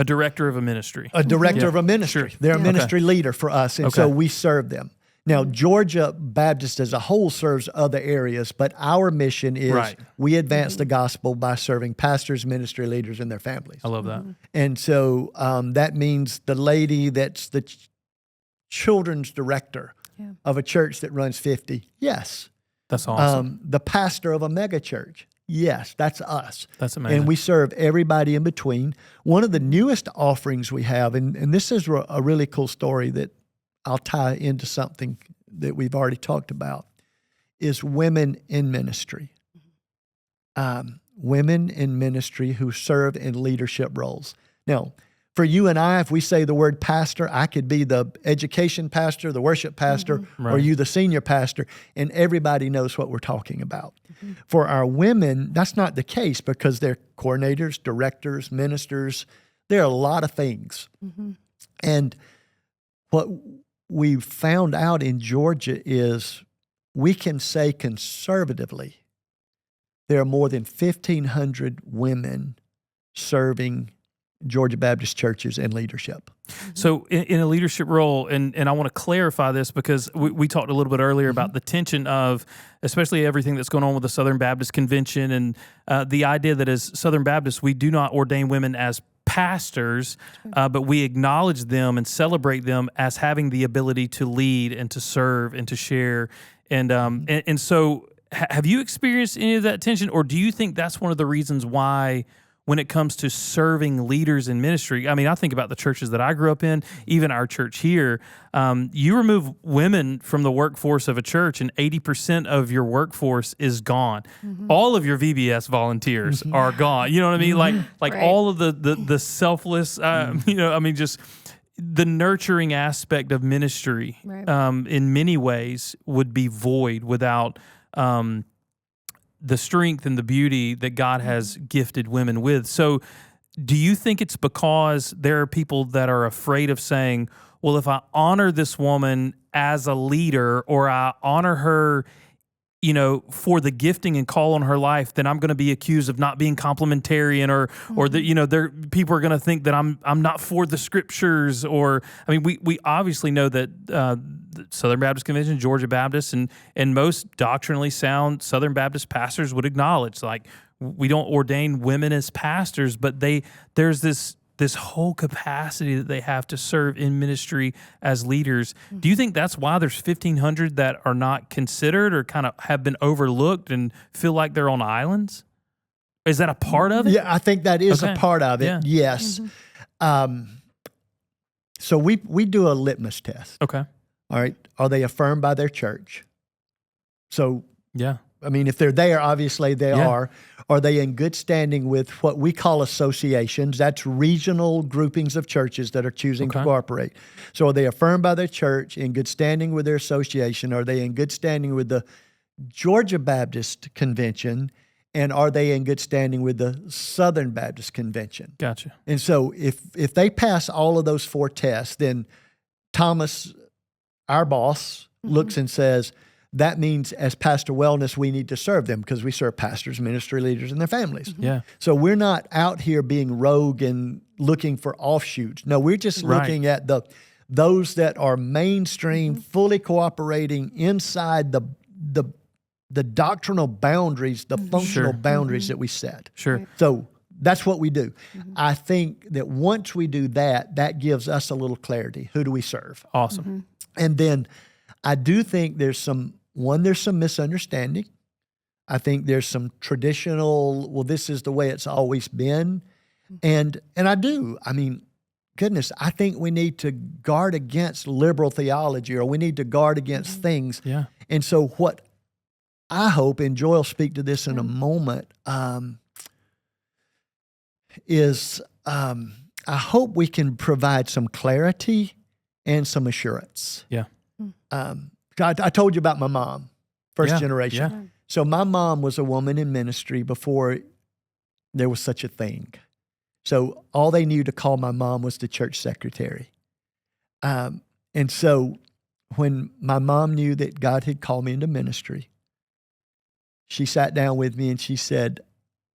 director of a ministry. director of a ministry, they're a ministry leader for us, and so we serve them. Now, Georgia Baptist as a whole serves other areas, but our mission is we advance the gospel by serving pastors, ministry leaders, and their families. I love that. And so that means the lady that's the children's director of a church that runs 50, yes. That's awesome. The pastor of a mega church, yes, that's us. That's amazing. And we serve everybody in between. One of the newest offerings we have, and this is a really cool story that I'll tie into something that we've already talked about, is women in ministry. Women in ministry who serve in leadership roles. Now, for you and I, if we say the word pastor, I could be the education pastor, the worship pastor, or you the senior pastor, and everybody knows what we're talking about. For our women, that's not the case because they're coordinators, directors, ministers. There are a lot of things. And what we found out in Georgia is we can say conservatively there are more than 1,500 women serving Georgia Baptist churches in leadership. So in a leadership role, and I want to clarify this because we talked a little bit earlier about the tension of, especially everything that's going on with the Southern Baptist Convention, and the idea that as Southern Baptists, we do not ordain women as pastors, but we acknowledge them and celebrate them as having the ability to lead and to serve and to share. And so have you experienced any of that tension, or do you think that's one of the reasons why when it comes to serving leaders in ministry. I mean, I think about the churches that I grew up in, even our church here. You remove women from the workforce of a church and 80% of your workforce is gone. All of your VBS volunteers are gone. You know what I mean? Like Right. all of the selfless, just the nurturing aspect of ministry Right. In many ways would be void without the strength and the beauty that God has gifted women with. So do you think it's because there are people that are afraid of saying, well, if I honor this woman as a leader, or I honor her, for the gifting and call on her life, then I'm going to be accused of not being complementarian, or that, people are going to think that I'm not for the scriptures, or, I mean, we obviously know that, Southern Baptist Convention, Georgia Baptist, and most doctrinally sound Southern Baptist pastors would acknowledge, like, we don't ordain women as pastors, but there's this whole capacity that they have to serve in ministry as leaders. Do you think that's why there's 1,500 that are not considered or kind of have been overlooked and feel like they're on islands? Is that a part of it? Yeah, I think that is Okay. a part of it. Yeah. Yes. So we do a litmus test. Okay. All right. Are they affirmed by their church? So, Yeah. I mean, if they're there, obviously they Yeah. are. Are they in good standing with what we call associations? That's regional groupings of churches that are choosing to Okay. cooperate. So are they affirmed by their church, in good standing with their association? Are they in good standing with the Georgia Baptist Convention? And are they in good standing with the Southern Baptist Convention? Gotcha. And so if they pass all of those 4 tests, then Thomas, our boss, looks and says, that means as Pastor Wellness, we need to serve them because we serve pastors, ministry leaders, and their families. Yeah. So we're not out here being rogue and looking for offshoots. No, we're just Right. looking at those that are mainstream, fully cooperating inside the doctrinal boundaries, the functional Sure. boundaries that we set. Sure. So that's what we do. I think that once we do that, that gives us a little clarity. Who do we serve? Awesome. And then I do think there's some misunderstanding. I think there's some traditional, well, this is the way it's always been. And I do. I mean, goodness, I think we need to guard against liberal theology, or we need to guard against things. Yeah. And so what I hope, and Joy will speak to this in a moment, is I hope we can provide some clarity and some assurance. Yeah. I told you about my mom, first Yeah, generation. yeah. So my mom was a woman in ministry before there was such a thing. So all they knew to call my mom was the church secretary. And so when my mom knew that God had called me into ministry, she sat down with me and she said,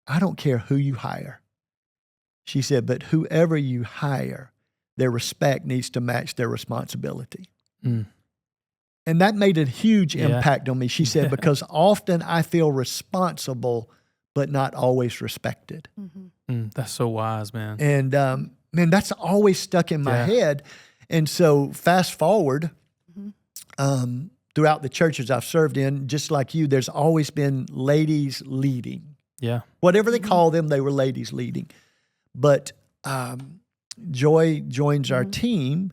I don't care who you hire. She said, but whoever you hire, their respect needs to match their responsibility. Mm. And that made a huge Yeah. impact on me. She said, because often I feel responsible, but not always respected. That's so wise, man. And man, that's always stuck in my Yeah. head. And so fast forward, throughout the churches I've served in, just like you, there's always been ladies leading. Yeah. Whatever they call them, they were ladies leading. But Joy joins our team.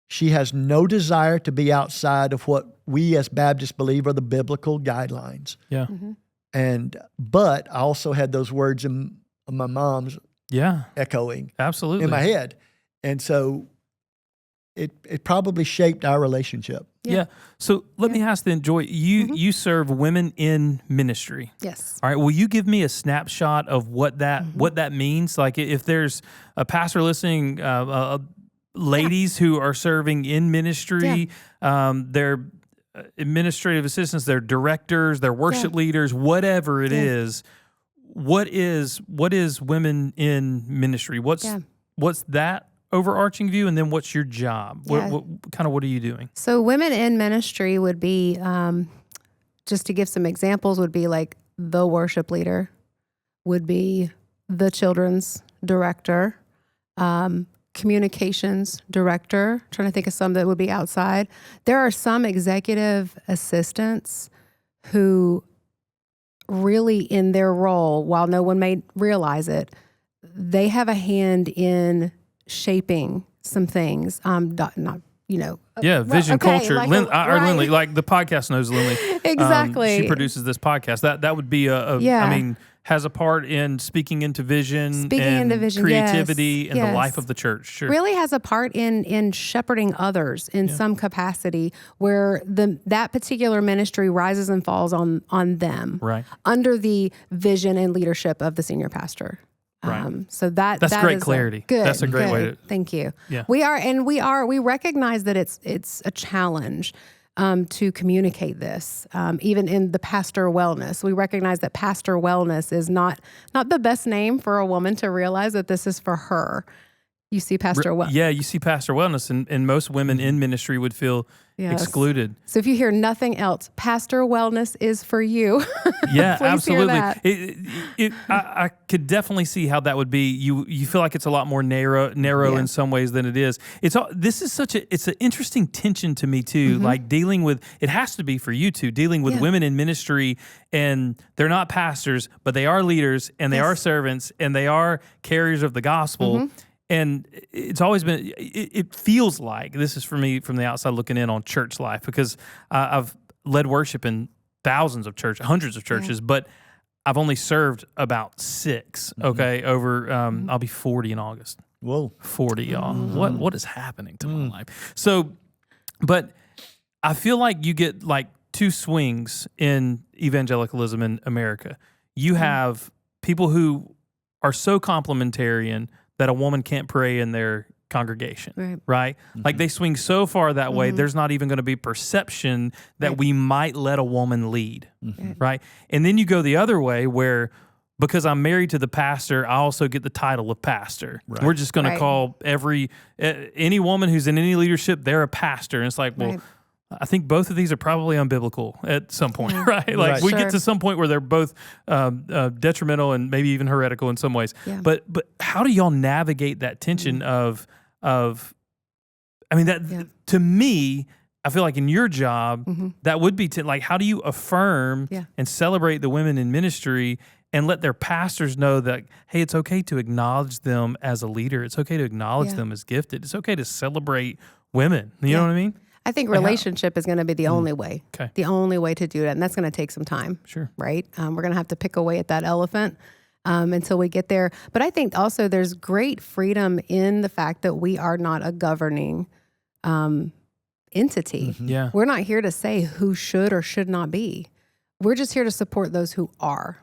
She has no desire to be outside of what we as Baptists believe are the biblical guidelines. Yeah. But I also had those words in my mom's Yeah. echoing Absolutely. in my head. And so it probably shaped our relationship. Yeah. So let me ask then, Joy, you serve women in ministry. Yes. All right. Will you give me a snapshot of what that means? Like if there's a pastor listening, ladies who are serving in ministry, they're administrative assistants, they're directors, they're worship leaders, whatever it is. What is women in ministry? What's that overarching view, and then what's your job? Yeah. What are you doing? So women in ministry would be, just to give some examples, would be like the worship leader, would be the children's director, communications director. Trying to think of some that would be outside. There are some executive assistants who really in their role, while no one may realize it, they have a hand in shaping some things. Not vision, culture. like Lindley, like the podcast knows Lindley. Exactly. She produces this podcast. That would be has a part in speaking into vision, creativity, and the life of the church. Sure. Really has a part in shepherding others in some capacity, where that particular ministry rises and falls on them, right, under the vision and leadership of the senior pastor. Right. So that's great clarity. Good. That's a great way to. Thank you. Yeah. We recognize that it's a challenge to communicate this. Even in the pastor wellness, we recognize that pastor wellness is not the best name for a woman to realize that this is for her. You see pastor wellness. Yeah, you see pastor wellness, and most women in ministry would feel excluded. So if you hear nothing else, pastor wellness is for you. Yeah, Please absolutely. Hear that. I could definitely see how that would be. You feel like it's a lot more narrow in some ways than it is. It's an interesting tension to me too. Like dealing with, it has to be for you too, dealing with women in ministry, and they're not pastors, but they are leaders, and they are servants, and they are carriers of the gospel. And it's always been, it feels like, this is for me from the outside looking in on church life, because I've led worship in thousands of churches, hundreds of churches, but I've only served about 6, over, I'll be 40 in August. Whoa. 40, y'all. What is happening to my life? So, but I feel like you get like 2 swings in evangelicalism in America. You have people who are so complementarian that a woman can't pray in their congregation, right? Like they swing so far that way, there's not even going to be perception that we might let a woman lead, right? And then you go the other way where, because I'm married to the pastor, I also get the title of pastor. Right. We're just going to call any woman who's in any leadership, they're a pastor. And it's like, well, I think both of these are probably unbiblical at some point, right? Like we get to some point where they're both detrimental and maybe even heretical in some ways. Yeah. But how do y'all navigate that tension of I mean, that to me, I feel like in your job, that would be like, how do you affirm and celebrate the women in ministry and let their pastors know that, hey, it's okay to acknowledge them as a leader. It's okay to acknowledge them as gifted. It's okay to celebrate women. You know what I mean? I think relationship is going to be the only way. Okay. The only way to do that. And that's going to take some time. Sure. Right? We're going to have to pick away at that elephant until we get there. But I think also there's great freedom in the fact that we are not a governing entity. Yeah. We're not here to say who should or should not be. We're just here to support those who are.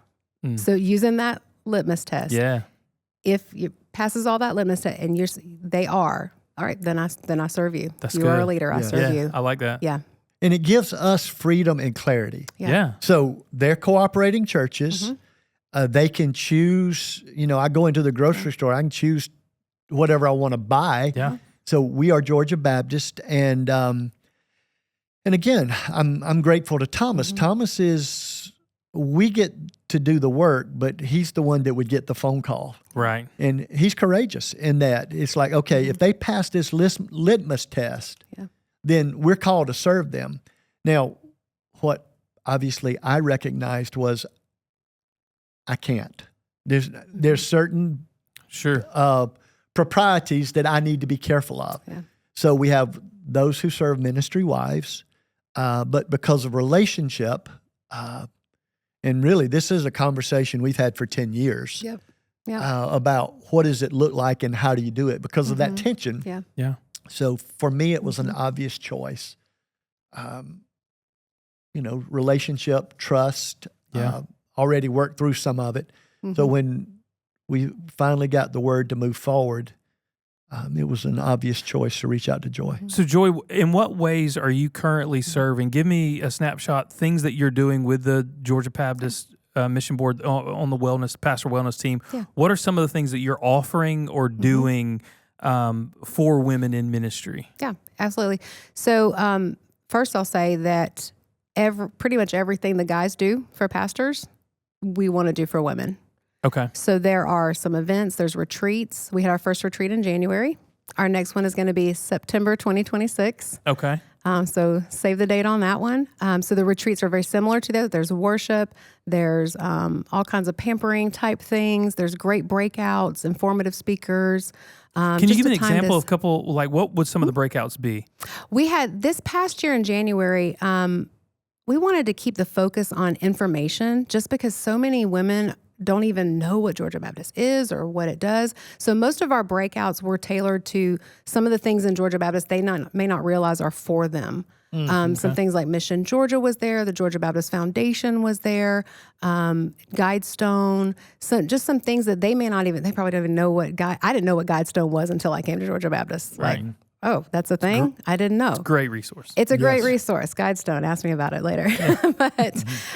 So using that litmus test. Yeah. If you passes all that litmus test and they are, all right, then I serve you. That's you good. Are a leader. I serve you. I like that. Yeah. And it gives us freedom and clarity. Yeah. So they're cooperating churches. They can choose, I go into the grocery store, I can choose whatever I want to buy. Yeah. So we are Georgia Baptist. And again, I'm grateful to Thomas. Thomas we get to do the work, but he's the one that would get the phone call. Right. And he's courageous in that. It's like, okay, if they pass this litmus test, then we're called to serve them. Now, what obviously I recognized was I can't. There's certain proprieties that I need to be careful of. Yeah. So we have those who serve ministry wives, but because of relationship, and really, this is a conversation we've had for 10 years about what does it look like and how do you do it because of that tension. Yeah. Yeah. So for me, it was an obvious choice. Relationship, trust, already worked through some of it. So when we finally got the word to move forward, it was an obvious choice to reach out to Joy. So Joy, in what ways are you currently serving? Give me a snapshot, things that you're doing with the Georgia Baptist Mission Board on the pastor wellness team. Yeah. What are some of the things that you're offering or doing for women in ministry? Yeah, absolutely. So first I'll say that pretty much everything the guys do for pastors, we want to do for women. Okay. So there are some events. There's retreats. We had our first retreat in January. Our next one is going to be September 2026. Okay. So save the date on that one. So the retreats are very similar to those. There's worship. There's all kinds of pampering type things. There's great breakouts, informative speakers. Can you give an example of a couple, like what would some of the breakouts be? We had this past year in January, we wanted to keep the focus on information just because so many women don't even know what Georgia Baptist is or what it does. So most of our breakouts were tailored to some of the things in Georgia Baptist they may not realize are for them. Some things like Mission Georgia was there, the Georgia Baptist Foundation was there, Guidestone, just some things that they probably don't even know what I didn't know what Guidestone was until I came to Georgia Baptist. Right. Like, oh, that's a thing? I didn't know. Great resource. It's a great resource. Guidestone. Ask me about it later.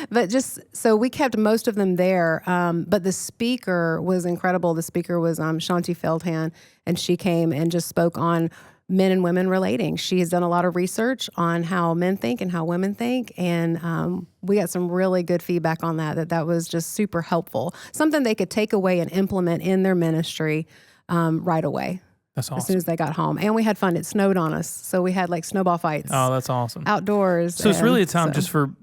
but just so we kept most of them there. But the speaker was incredible. The speaker was Shanti Feldhan, and she came and just spoke on men and women relating. She has done a lot of research on how men think and how women think, and we got some really good feedback on that was just super helpful. Something they could take away and implement in their ministry right away. That's awesome. As soon as they got home. And we had fun. It snowed on us. So we had like snowball fights. Oh, that's awesome. Outdoors. So it's really a time just for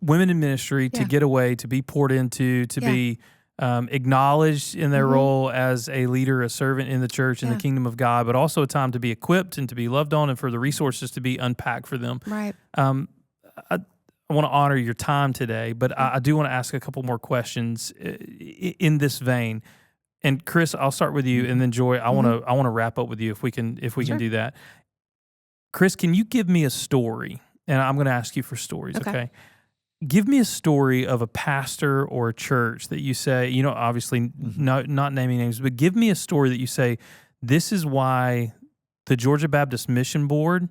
women in ministry to get away, to be poured into, to be acknowledged in their role as a leader, a servant in the church, in the kingdom of God, but also a time to be equipped and to be loved on and for the resources to be unpacked for them. Right. I want to honor your time today, but I do want to ask a couple more questions in this vein. And Chris, I'll start with you, and then Joy, I want to wrap up with you if we can do that. Chris, can you give me a story? And I'm going to ask you for stories, okay? Give me a story of a pastor or a church that you say, obviously not naming names, but give me a story that you say, this is why the Georgia Baptist Mission Board,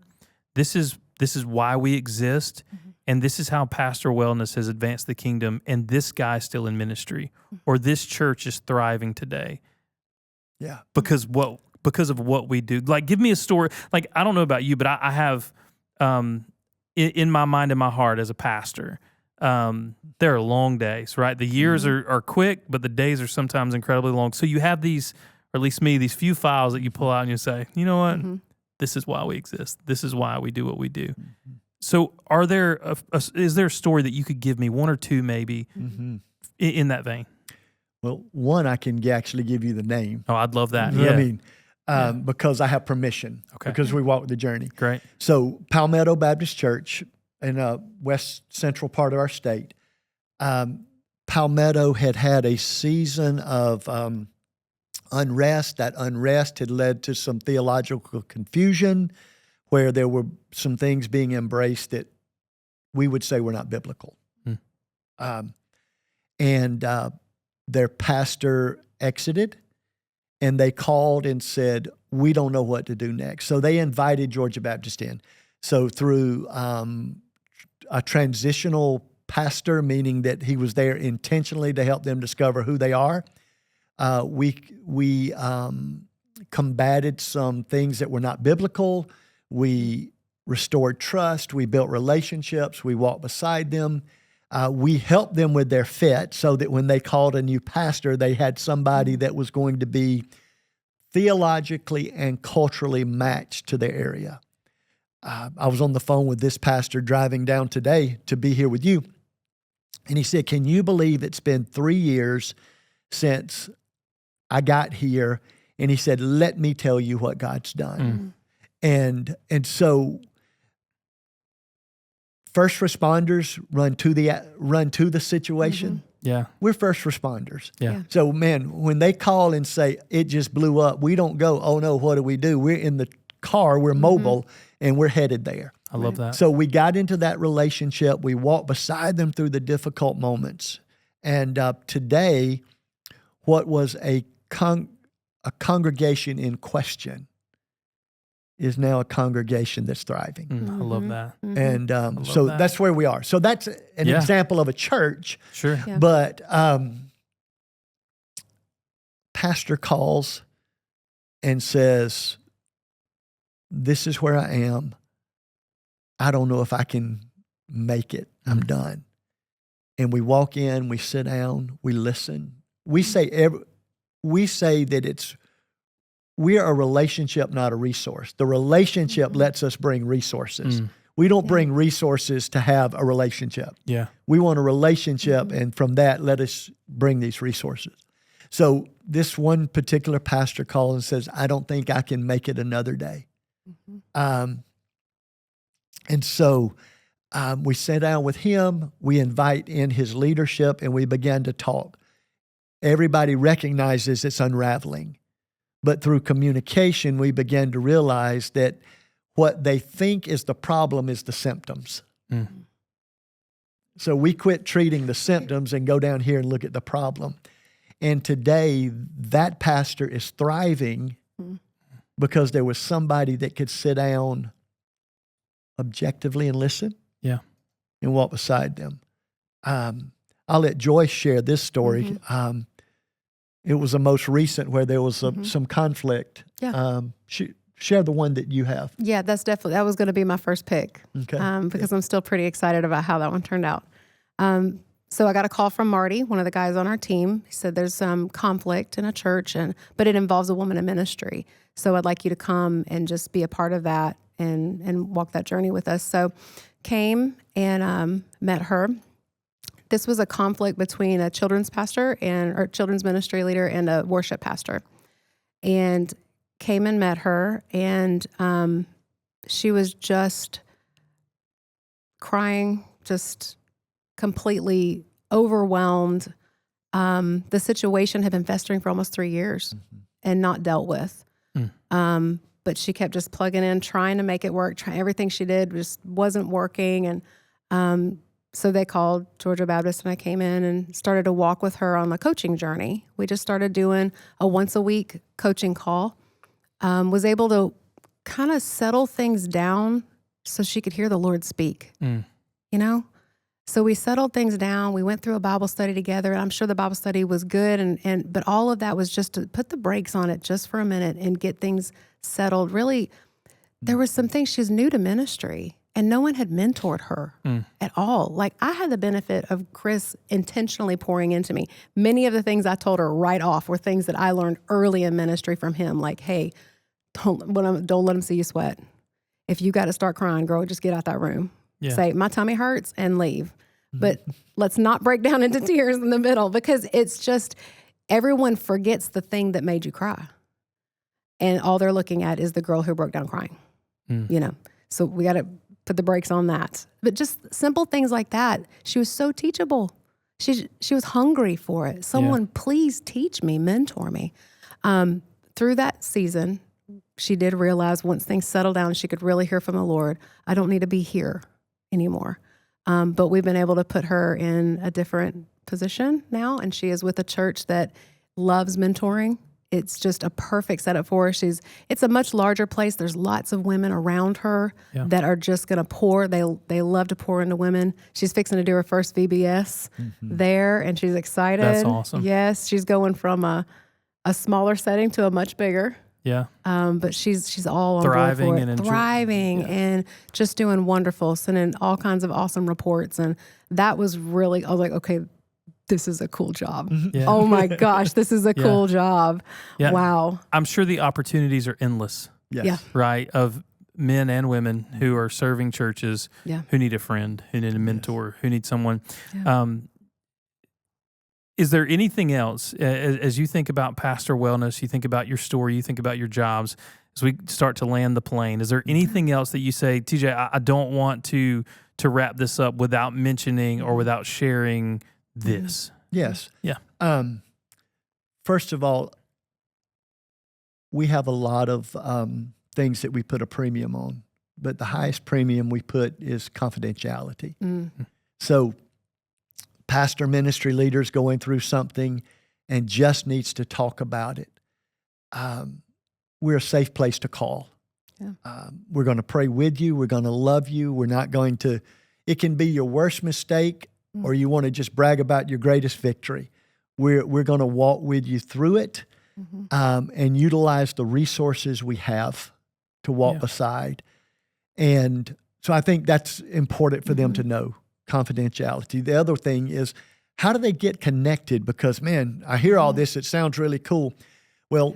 this is why we exist, and this is how Pastor Wellness has advanced the kingdom, and this guy's still in ministry, or this church is thriving today. Yeah. Because of what we do. Like, give me a story. Like, I don't know about you, but I have in my mind and my heart as a pastor, there are long days, right? The years are quick, but the days are sometimes incredibly long. So you have these, or at least me, these few files that you pull out and you say, you know what? This is why we exist. This is why we do what we do. So is there a story that you could give me, one or two maybe, in that vein? Well, one, I can actually give you the name. Oh, I'd love that. You know what I mean? Because I have permission. Okay. Because we walk the journey. Great. So Palmetto Baptist Church in west central part of our state, Palmetto had a season of unrest. That unrest had led to some theological confusion where there were some things being embraced that we would say were not biblical. And their pastor exited, and they called and said, we don't know what to do next. So they invited Georgia Baptist in. So through a transitional pastor, meaning that he was there intentionally to help them discover who they are, we combated some things that were not biblical. We restored trust. We built relationships. We walked beside them. We helped them with their fit so that when they called a new pastor, they had somebody that was going to be theologically and culturally matched to their area. I was on the phone with this pastor driving down today to be here with you. And he said, can you believe it's been 3 years since I got here? And he said, let me tell you what God's done. And so first responders run to the situation. Yeah. We're first responders. Yeah. So, man, when they call and say, it just blew up, we don't go, oh, no, what do? We're in the car, we're mobile, and we're headed there. I love that. So we got into that relationship. We walked beside them through the difficult moments. And today, what was a congregation in question is now a congregation that's thriving. I love that. And so that's where we are. So that's an example of a church. Sure. Yeah. But pastor calls and says, this is where I am. I don't know if I can make it. I'm done. And we walk in, we sit down, we listen. We say that it's we are a relationship, not a resource. The relationship lets us bring resources. We don't bring resources to have a relationship. Yeah. We want a relationship, and from that, let us bring these resources. So this one particular pastor calls and says, I don't think I can make it another day. And so we sat down with him, we invite in his leadership, and we began to talk. Everybody recognizes it's unraveling. But through communication, we began to realize that what they think is the problem is the symptoms. So we quit treating the symptoms and go down here and look at the problem. And today, that pastor is thriving because there was somebody that could sit down objectively and listen and walk beside them. I'll let Joyce share this story. It was the most recent where there was some conflict. Share the one that you have. Yeah, that was going to be my first pick. Okay. Because I'm still pretty excited about how that one turned out. So I got a call from Marty, one of the guys on our team. He said there's some conflict in a church, but it involves a woman in ministry. So I'd like you to come and just be a part of that and walk that journey with us. So came and met her. This was a conflict between a children's pastor or children's ministry leader and a worship pastor. And came and met her, and she was just crying, just completely overwhelmed. The situation had been festering for almost 3 years and not dealt with. But she kept just plugging in, trying to make it work. Everything she did just wasn't working. And so they called Georgia Baptist, and I came in and started to walk with her on the coaching journey. We just started doing a once-a-week coaching call. Was able to kind of settle things down so she could hear the Lord speak, So we settled things down. We went through a Bible study together, and I'm sure the Bible study was good, but all of that was just to put the brakes on it just for a minute and get things settled. Really, there were some things, she's new to ministry, and no one had mentored her at all. Like, I had the benefit of Chris intentionally pouring into me. Many of the things I told her right off were things that I learned early in ministry from him, like, hey, don't let him see you sweat. If you got to start crying, girl, just get out that room. Yeah. Say, my tummy hurts, and leave. But let's not break down into tears in the middle, because it's just, everyone forgets the thing that made you cry. And all they're looking at is the girl who broke down crying, So we got to put the brakes on that. But just simple things like that. She was so teachable. She was hungry for it. Someone, please teach me, mentor me. Through that season, she did realize once things settled down, she could really hear from the Lord. I don't need to be here anymore. But we've been able to put her in a different position now, and she is with a church that loves mentoring. It's just a perfect setup for her. It's a much larger place. There's lots of women around her that are just going to pour. They love to pour into women. She's fixing to do her first VBS there, and she's excited. That's awesome. Yes, she's going from a smaller setting to a much bigger. Yeah. But she's all on thriving board for it. and thriving and just doing wonderful, sending all kinds of awesome reports. And that was really, I was like, okay, this is a cool job. Yeah. Oh my gosh, this is a cool job. Yeah. Wow. I'm sure the opportunities are endless. Yes. Yeah. Right? Of men and women who are serving churches, who need a friend, who need a mentor, who need someone. Yeah. Is there anything else, as you think about pastor wellness, you think about your story, you think about your jobs, as we start to land the plane, is there anything else that you say, TJ, I don't want to wrap this up without mentioning or without sharing this? Yes. Yeah. First of all, we have a lot of things that we put a premium on, but the highest premium we put is confidentiality. So pastor ministry leaders going through something and just needs to talk about it, we're a safe place to call. Yeah. We're going to pray with you. We're going to love you. We're not going to, it can be your worst mistake or you want to just brag about your greatest victory. We're going to walk with you through it and utilize the resources we have to walk beside. And so I think that's important for them to know. Confidentiality. The other thing is, how do they get connected? Because, man, I hear all this. It sounds really cool. Well,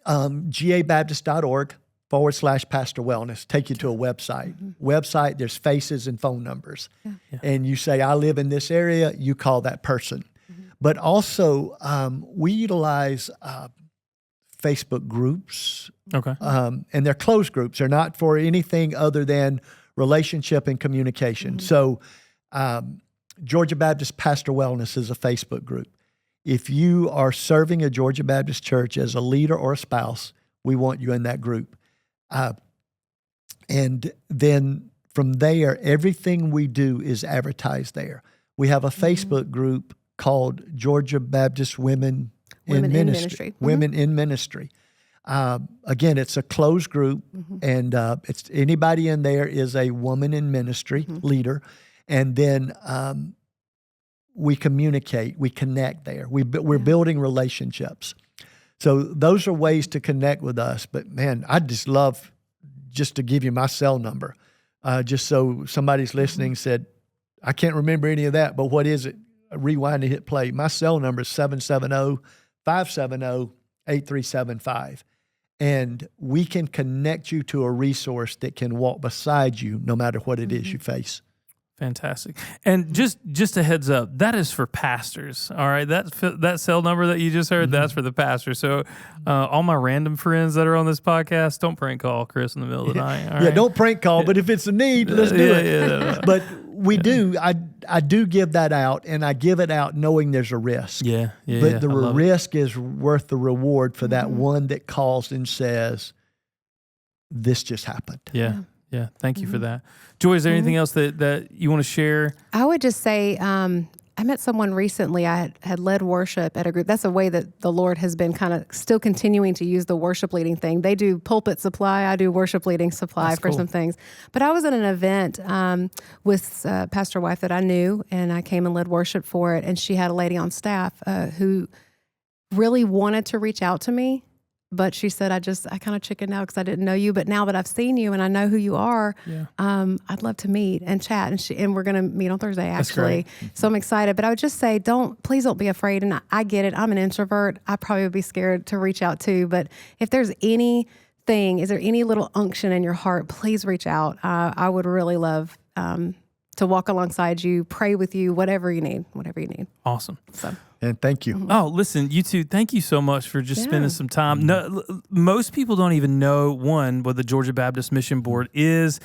gabaptist.org/pastor wellness. Take you to a website. Website, there's faces and phone numbers. And you say, I live in this area, you call that person. But also, we utilize Facebook groups. Okay. And they're closed groups. They're not for anything other than relationship and communication. So Georgia Baptist Pastor Wellness is a Facebook group. If you are serving a Georgia Baptist church as a leader or a spouse, we want you in that group. And then from there, everything we do is advertised there. We have a Facebook group called Georgia Baptist Women in Ministry. Women in Ministry. Again, it's a closed group, and it's anybody in there is a woman in ministry leader. And then we communicate, we connect there. We're building relationships. So those are ways to connect with us. But man, I just love just to give you my cell number, just so somebody's listening said, I can't remember any of that, but what is it? Rewind and hit play. My cell number is 770-570-8375. And we can connect you to a resource that can walk beside you no matter what it is you face. Fantastic. And just a heads up, that is for pastors, all right? That cell number that you just heard, that's for the pastor. So all my random friends that are on this podcast, don't prank call Chris in the middle of the night, all right? Don't prank call, but if it's a need, let's do it. But we do. I do give that out, and I give it out knowing there's a risk. But the risk is worth the reward for that one that calls and says, this just happened. Yeah. Thank you for that. Joy, is there anything else that you want to share? I would just say, I met someone recently. I had led worship at a group. That's a way that the Lord has been kind of still continuing to use the worship leading thing. They do pulpit supply. I do worship leading supply for some things. But I was at an event with a pastor wife that I knew, and I came and led worship for it. And she had a lady on staff who really wanted to reach out to me. But she said, I kind of chickened out because I didn't know you. But now that I've seen you and I know who you are, I'd love to meet and chat. And we're going to meet on Thursday, actually. So I'm excited. But I would just say, please don't be afraid. And I get it. I'm an introvert. I probably would be scared to reach out too. But if there's anything, is there any little unction in your heart, please reach out. I would really love to walk alongside you, pray with you, whatever you need. Awesome. So. And thank you. Oh, listen, you two, thank you so much for just spending some time. No, most people don't even know, what the Georgia Baptist Mission Board is.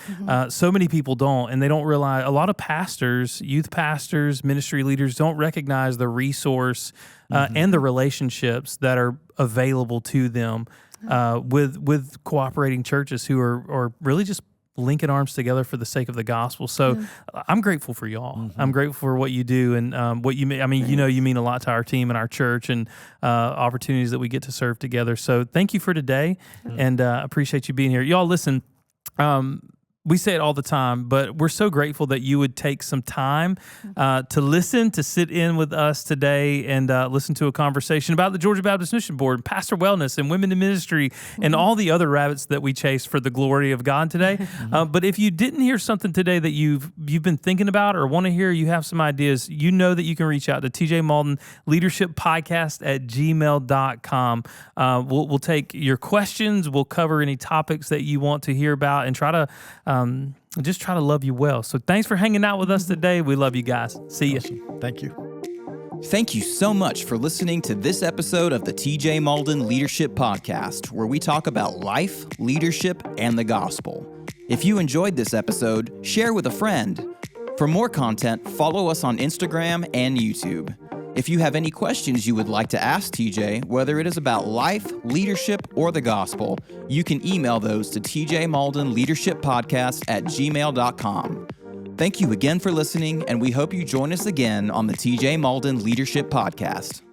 So many people don't, and they don't realize, a lot of pastors, youth pastors, ministry leaders don't recognize the resource and the relationships that are available to them with cooperating churches who are really just linking arms together for the sake of the gospel. So I'm grateful for y'all. I'm grateful for what you do and what you mean. I mean, you mean a lot to our team and our church and opportunities that we get to serve together. So thank you for today and appreciate you being here. Y'all listen, we say it all the time, but we're so grateful that you would take some time to sit in with us today and listen to a conversation about the Georgia Baptist Mission Board, pastor wellness, and women in ministry, and all the other rabbits that we chase for the glory of God today. But if you didn't hear something today that you've been thinking about or want to hear, you have some ideas, you know that you can reach out to TJ Mauldin Leadership Podcast at gmail.com. We'll take your questions. We'll cover any topics that you want to hear about and try to just try to love you well. So thanks for hanging out with us today. We love you guys. See you. Awesome. Thank you. Thank you so much for listening to this episode of the TJ Mauldin Leadership Podcast, where we talk about life, leadership, and the gospel. If you enjoyed this episode, share with a friend. For more content, follow us on Instagram and YouTube. If you have any questions you would like to ask TJ, whether it is about life, leadership, or the gospel, you can email those to tjmauldinleadershippodcast at gmail.com. Thank you again for listening, and we hope you join us again on the TJ Mauldin Leadership Podcast.